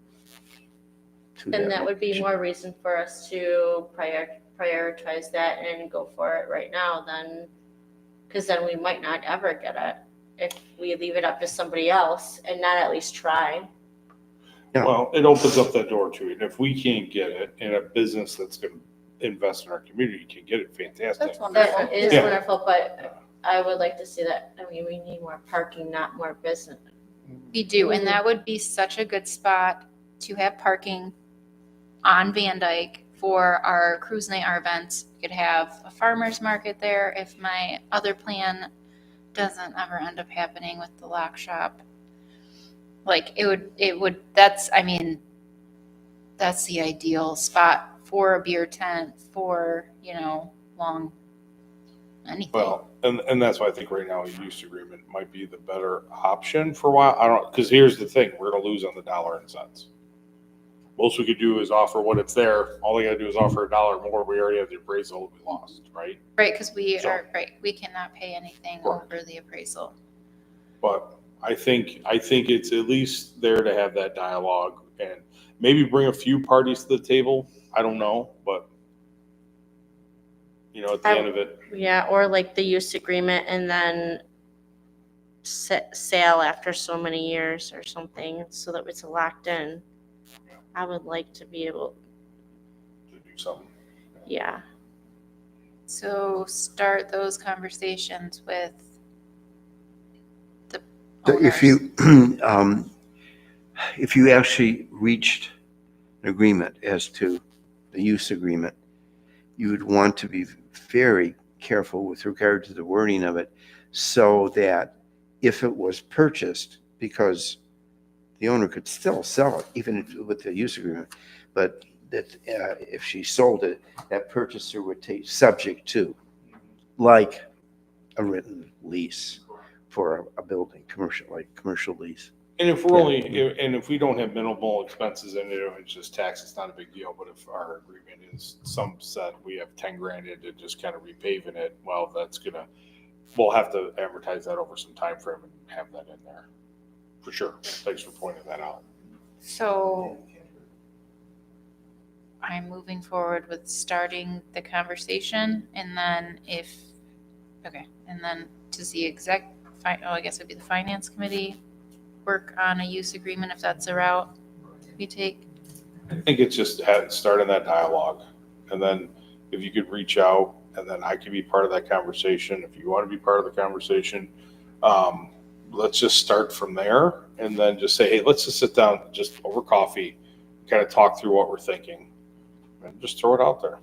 to And that would be location. more reason for us to prioritize that and go for it right now than, because then we might not ever get it if we leave it up to somebody else and not at least try. Yeah. Well, it opens up that door to it. And if we can't get it, and a business that's going to invest in our community can get it, fantastic. That's wonderful. That is Yeah. wonderful, but I would like to see that, I mean, we need more parking, not more business. We do, and that would be such a good spot to have parking on Van Dyke for our cruise night, our events. We could have a farmer's market there if my other plan doesn't ever end up happening with the lock shop. Like that's the ideal spot for a beer tent, for, long anything. Well, and that's why I think right now a use agreement might be the better option for a while. I don't, because here's the thing, we're gonna lose on the dollar and cents. Most we could do is offer what it's there. All they gotta do is offer $1 more. We already have the appraisal we lost, right? Right, because So- we cannot pay anything Correct. over the appraisal. But I think it's at least there to have that dialogue and maybe bring a few parties to the table. I don't know, but at the end of it, Yeah, or like the use agreement and then sale after so many years or something so that it's locked in. I would like to be able, to do something. yeah. So start those conversations with the If owners. if you actually reached an agreement as to the use agreement, you would want to be very careful with regard to the wording of it, so that if it was purchased, because the owner could still sell it even with the use agreement, but that if she sold it, that purchaser would take subject to, like a written lease for a building, commercial lease. And if we're if we don't have minimal expenses in it, it's just tax, it's not a big deal. But if our agreement is some set, we have 10 grand into just kind of repaving it, well, we'll have to advertise that over some time frame and have that in there. For sure. Thanks for pointing that out. So I'm moving forward with starting the conversation, and then and then to see I guess it'd be the finance committee work on a use agreement if that's a route we take. I think it's just starting that dialogue. And then if you could reach out, and then I could be part of that conversation. If you want to be part of the conversation, let's just start from there, and then just say, hey, let's just sit down just over coffee, kind of talk through what we're thinking, and just throw it out there.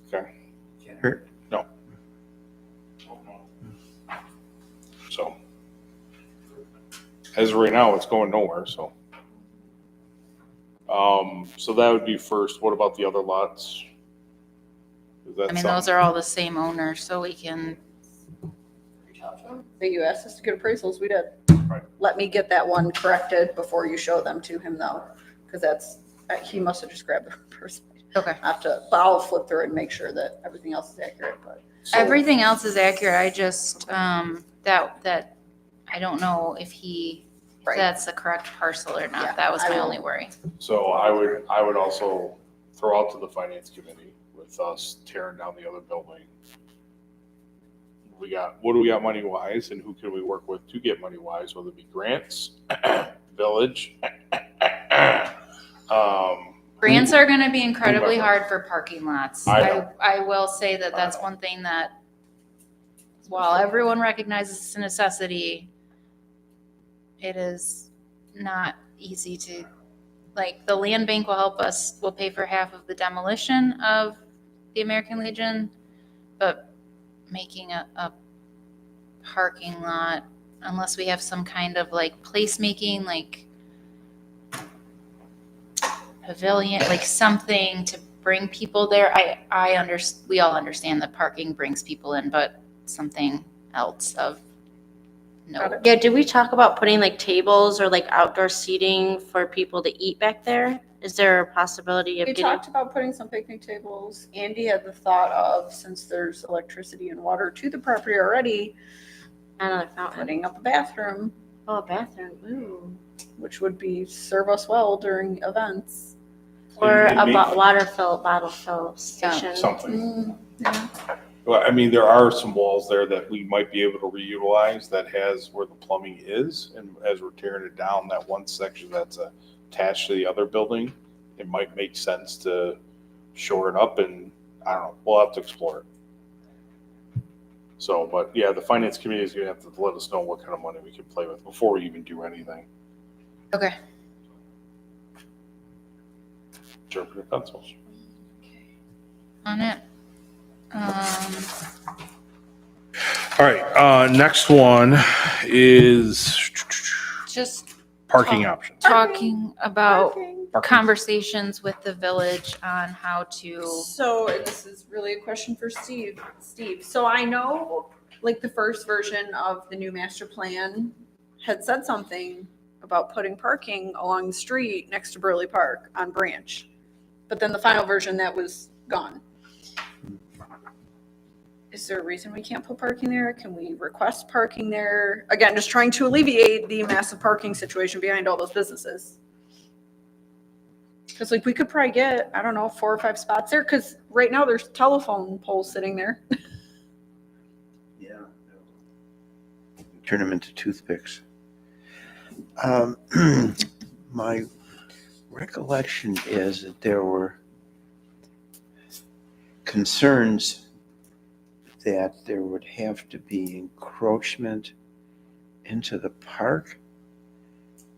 Okay. Can't hurt. No. So as of right now, it's going nowhere. So that would be first. What about the other lots? Is that Those are all the same owner, so we can. But you asked us to get appraisals, we did. Right. Let me get that one corrected before you show them to him though, because he must have just grabbed the person. Okay. But I'll flip through and make sure that everything else is accurate, but. Everything else is accurate. I just that I don't know if Right. that's the correct parcel or not. Yeah, That was I my will. only worry. So I would also throw out to the finance committee with us tearing down the other building. What do we got money wise, and who can we work with to get money wise, whether it be grants, village. Grants are going to be incredibly hard for parking lots. I know. I will say that that's one thing that, while everyone recognizes it's a necessity, it is not easy to, like, the land bank will help us, will pay for half of the demolition of the American Legion, but making a parking lot, unless we have some kind of like placemaking, like pavilion, like something to bring people there. We all understand that parking brings people in, but something else of note. Yeah, did we talk about putting like tables or like outdoor seating for people to eat back there? Is there a possibility of We getting? talked about putting some picnic tables. Andy had the thought of, since there's electricity and water to the property already, Another fountain. putting up a bathroom, Oh, a bathroom. Ooh. which would be serve us well during events. Or And a maybe- bottle fill station. Something. Yeah. Well, I mean, there are some walls there that we might be able to reutilize that has where the plumbing is. And as we're tearing it down, that one section that's attached to the other building, it might make sense to shore it up, and I don't know, we'll have to explore it. So, but yeah, the finance committee is gonna have to let us know what kind of money we can play with before we even do anything. Okay. Sharpen your pencils. On it. All right, next one is Just parking Talk. options. talking about Parking. conversations with the village on how to, So, and this is really a question for Steve. So I know, like, the first version of the new master plan had said something about putting parking along the street next to Burley Park on Branch. But then the final version, that was gone. Is there a reason we can't put parking there? Can we request parking there? Again, just trying to alleviate the massive parking situation behind all those businesses. Because like we could probably get, I don't know, 4 or 5 spots there. Because right now there's telephone poles sitting there. Yeah. Turn them into toothpicks. My recollection is that there were concerns that there would have to be encroachment into the park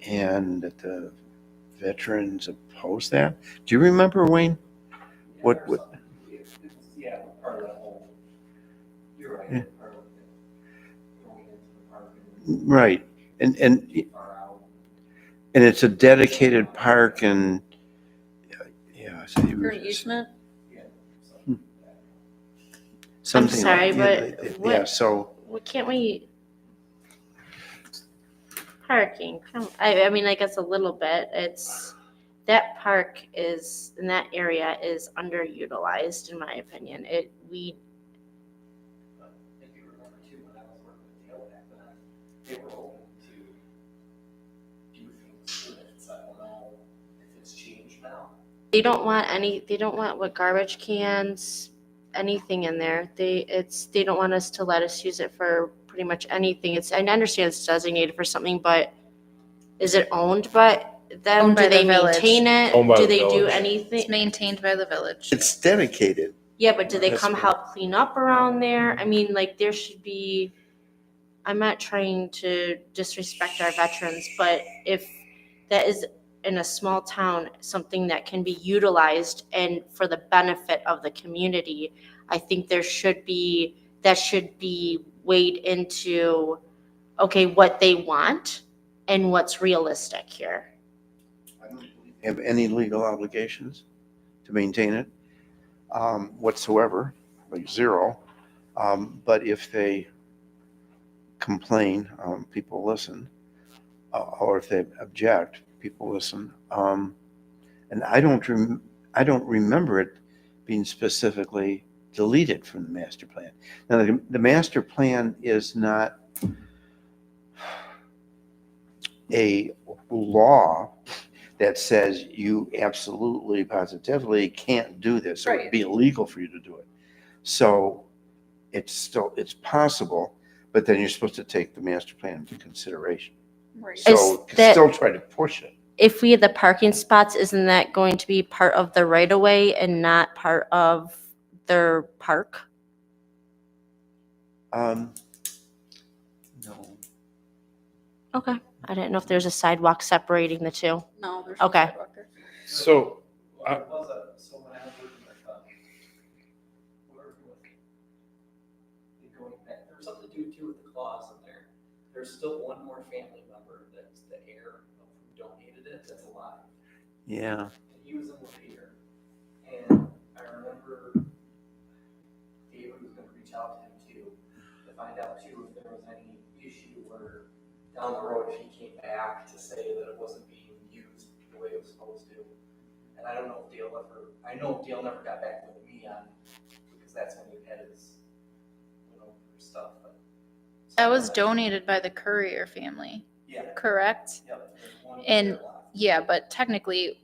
and that the veterans opposed that. Do you remember, Wayne? What- Yeah, part of that whole, you're right. Yeah. Part of it, going into the park Right. And far out. and it's a dedicated park and yeah, so you For were an easement. something sorry, like, but yeah, what- so Well, can't we? Parking. I mean, I guess a little bit. It's that park is in that area is underutilized, in my opinion. But if you remember too, when I was working with Dale back then, they were open to do things with it, so I don't know if it's changed now. They don't want what garbage cans, anything in there. They don't want us to let us use it for pretty much anything. I understand it's designated for something, but is it owned by them? Owned by Do they the village. maintain it? Owned by Do the they do village. it's anything? maintained by the village. it's dedicated. Yeah, but do they Yes, come ma'am. help clean up around there? I mean, like there should be, I'm not trying to disrespect our veterans, but if that is in a small town, something that can be utilized and for the benefit of the community, I think that should be weighed into, okay, what they want and what's realistic here. Have any legal obligations to maintain it whatsoever, like zero. But if they complain, people listen, or if they object, people listen. And I don't remember it being specifically deleted from the master plan. Now, the master plan is not a law that says you absolutely positively can't do this, or it'd Right. be illegal for you to do it. So it's possible, but then you're supposed to take the master plan into consideration. Right. So Is you can that- still try to push it. If we had the parking spots, isn't that going to be part of the right of way and not part of their park? No. Okay. I didn't know if there's a sidewalk separating the two. No, there's Okay. no sidewalk there. So, Well, it was so when I was working with, going back, there was something to do too with the clause in there. There's still one more family member that's the heir of who donated it, that's alive. Yeah. And he was in Lapeer, and I remember David was gonna reach out to him too, to find out too if there was any issue where down the road, if he came back to say that it wasn't being used the way it was supposed to. And I don't know if I know Dale never got back with me on, because that's when he had his, stuff, but. That was donated by the Courier family, Yeah, correct? yeah, there's one And- there left. Yeah, but technically,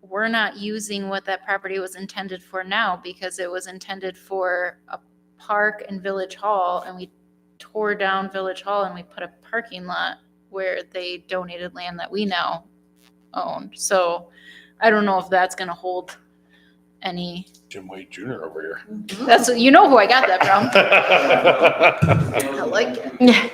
we're not using what that property was intended for now because it was intended for a park and Village Hall, and we tore down Village Hall and we put a parking lot where they donated land that we now own. So I don't know if that's gonna hold any, Jim Wade Jr. over here. that's, you know who I got that from. I like it. Yeah.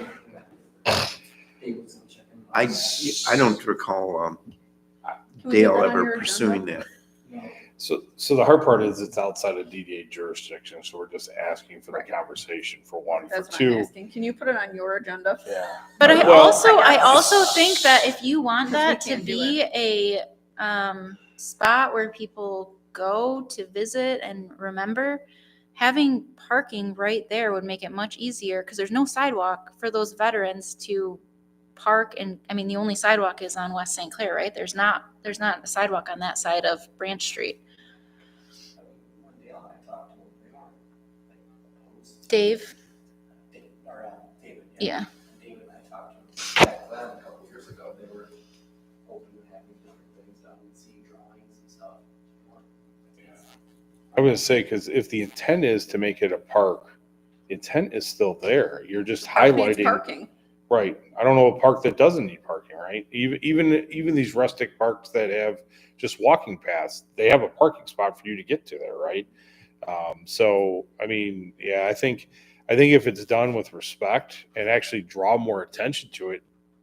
I don't recall Can we get Dale that on ever your pursuing agenda? that. So the hard part is it's outside of DDA jurisdiction, so we're just asking for the Right. conversation for one. For That's what I'm two, asking. Can you put it on your agenda? yeah. But I Well- also think that if you want Because we that to can't do be a spot where people go to visit and remember, having parking right there would make it much easier because there's no sidewalk for those veterans to park. And I mean, the only sidewalk is on West St. Clair, right? There's not a sidewalk on that side of Branch Street. When Dale and I talked to him, they weren't like opposed. Dave, David. yeah. David and I talked to him back then, a couple years ago, they were open to having different things done, we'd see drawings and stuff. I was gonna say, because if the intent is to make it a park, the intent is still there. You're just Park needs highlighting. Parking. Right. I don't know a park that doesn't need parking, right? Even these rustic parks that have just walking paths, they have a parking spot for you to get to there, right? So I mean, yeah, I think if it's done with respect and actually draw more attention to it,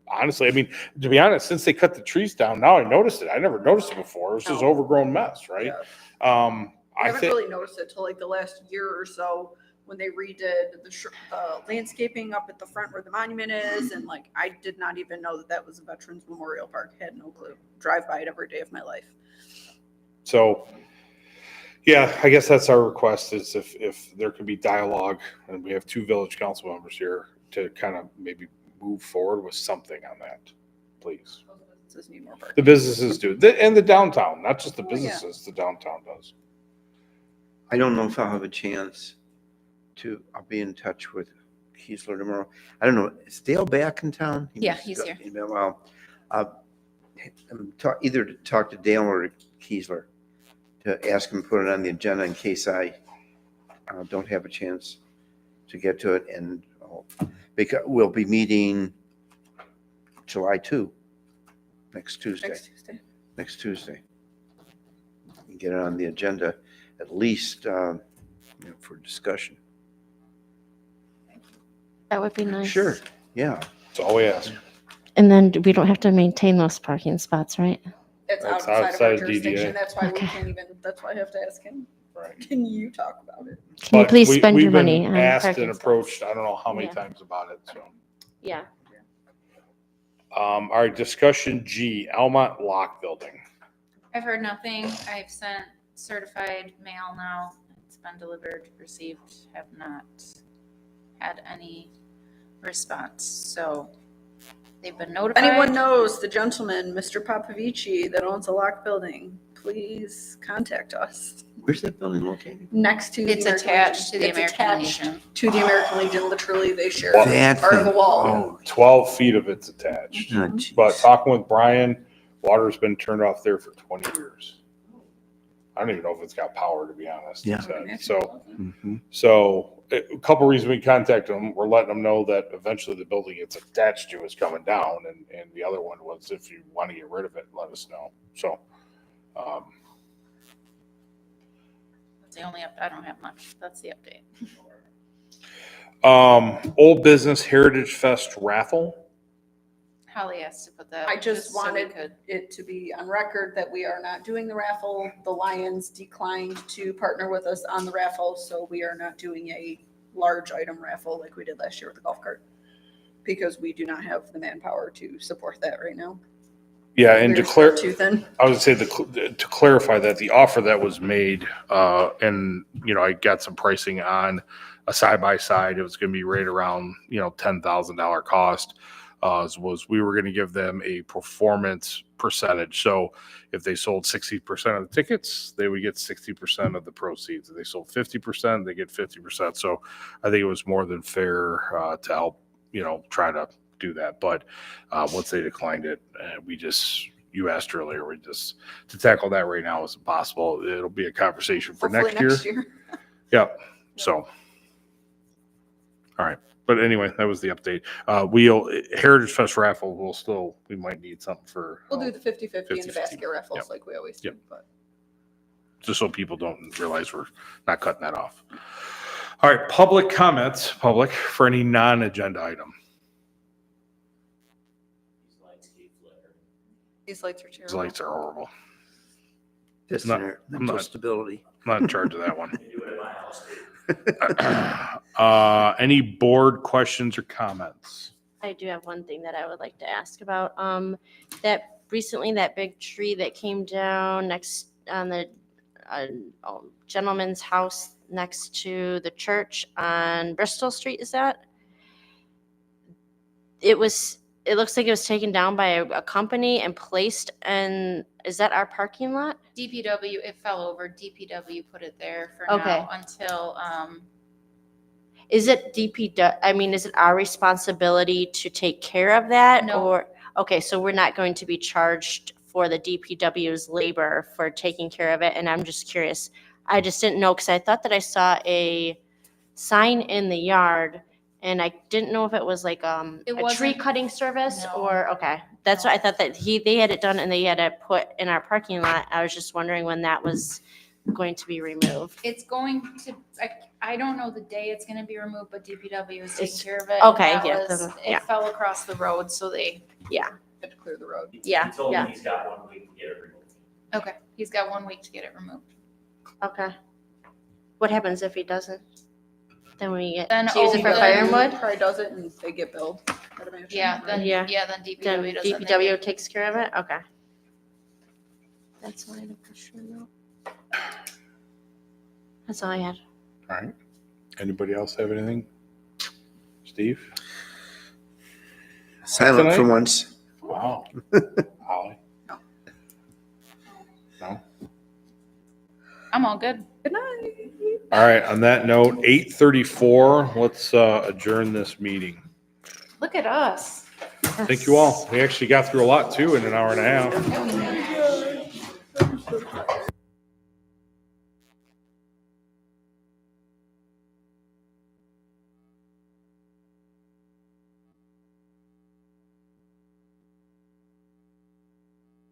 honestly, I mean, to be honest, since they cut the trees down, now I noticed it. I never noticed it before. It was this No. overgrown mess, right? Yeah. I I haven't think really noticed it till like the last year or so when they redid the landscaping up at the front where the monument is. And like, I did not even know that that was a Veterans Memorial Park. Had no clue. Drive by it every day of my life. so. Yeah, I guess that's our request is if there could be dialogue, and we have two village council members here to kind of maybe move forward with something on that, please. Businesses need more parking. The businesses do, and the downtown, not just the Oh, yeah. businesses, the downtown does. I don't know if I'll have a chance I'll be in touch with Kiesler tomorrow. I don't know, is Dale back in town? Yeah, he's here. Well, either to talk to Dale or to Kiesler to ask him to put it on the agenda in case I don't have a chance to get to it. And because we'll be meeting July 2, next Tuesday. Next Tuesday. And get it on the agenda, at least for discussion. That would be nice. Sure, yeah. That's all we ask. And then we don't have to maintain those parking spots, right? It's That's outside of outside our of jurisdiction. DDA. That's why we Okay. can't even, that's why I have to ask him. Right. Can you talk about it? Can you But please we- spend your we've been money on asked parking and spots? approached, I don't know how many Yeah. times about it, so. Yeah. All right, discussion G, Almont Lock Building. I've heard nothing. I've sent certified mail now. It's been delivered, received, have not had any response. So they've been notified. Anyone knows the gentleman, Mr. Popovici, that owns a lock building, please contact us. Where's that building located? Next to the It's American attached to Legion. the It's American attached Legion. to the American Legion. Literally, they share That part of the thing. wall. Oh, 12 feet of it's attached. oh, geez. But talking with Brian, water's been turned off there for 20 years. I don't even know if it's got power, to be honest. Yeah. He said. So, Mhm. a couple reasons we contacted them. We're letting them know that eventually the building it's attached to is coming down. And the other one was if you want to get rid of it, let us know. So, That's the only I don't have much. That's the update. Old Business Heritage Fest raffle. Holly asked to put that. I just so we wanted could. it to be on record that we are not doing the raffle. The Lions declined to partner with us on the raffle, so we are not doing a large item raffle like we did last year with the golf cart because we do not have the manpower to support that right now. Yeah, and Weird declare, Too thin. I would say to clarify that the offer that was made, and, you know, I got some pricing on a side-by-side, it was gonna be right around, you know, $10,000 cost. Was we were gonna give them a performance percentage. So if they sold 60% of the tickets, they would get 60% of the proceeds. If they sold 50%, they get 50%. So I think it was more than fair, to help, you know, try to do that. But once they declined it, you asked earlier, to tackle that right now is impossible. It'll be a conversation for Hopefully next year. Yep. So, all right. But anyway, that was the update. Heritage Fest raffle we might need something for. We'll do the 50-50 and the 50-50. basket raffles Yep. like we always Yep. do. But Just so people don't realize we're not cutting that off. All right. Public comments, for any non-agenda item. These lights keep flickering. these lights are These terrible. lights are horrible. Just Not- their I'm mental not- stability. I'm not in charge of that one. They do it at my house too. Any board questions or comments? I do have one thing that I would like to ask about. That recently that big tree that came down next on the gentleman's house next to the church on Bristol Street, is that? It looks like it was taken down by a company and placed in, is that our parking lot? DPW, it fell over. DPW put it there for Okay. now until, Is it is it our responsibility to take care of that? No. Or, okay, so we're not going to be charged for the DPW's labor for taking care of it? And I'm just curious. I just didn't know, because I thought that I saw a sign in the yard, and I didn't know if it was like It a tree wasn't- cutting service No. or, okay. That's what I thought, that they had it done and they had it put in our parking lot. I was just wondering when that was going to be removed. it's going to, I don't know the day it's gonna be removed, but DPW is taking It's- care of it. okay, That yeah, was- yeah. It fell across the road, so Yeah, Had to clear the road. Yeah, He told yeah. me he's got 1 week to get it removed. okay, he's got 1 week to get it removed. okay. What happens if he doesn't? Then we get Then, to use it for firewood? Probably does it and they get billed. I'd imagine, Yeah, right? then, Yeah. yeah, then Then DPW does it. DPW takes care of it? Okay. That's all I had a question about. That's all I had. All right. Anybody else have anything? Steve? Silent for Tonight? once. Wow. Holly? No? I'm all good. Good night. All right. On that note, 8:34, let's adjourn this meeting. Look at us. Thank you all. We actually got through a lot too in an hour and a half.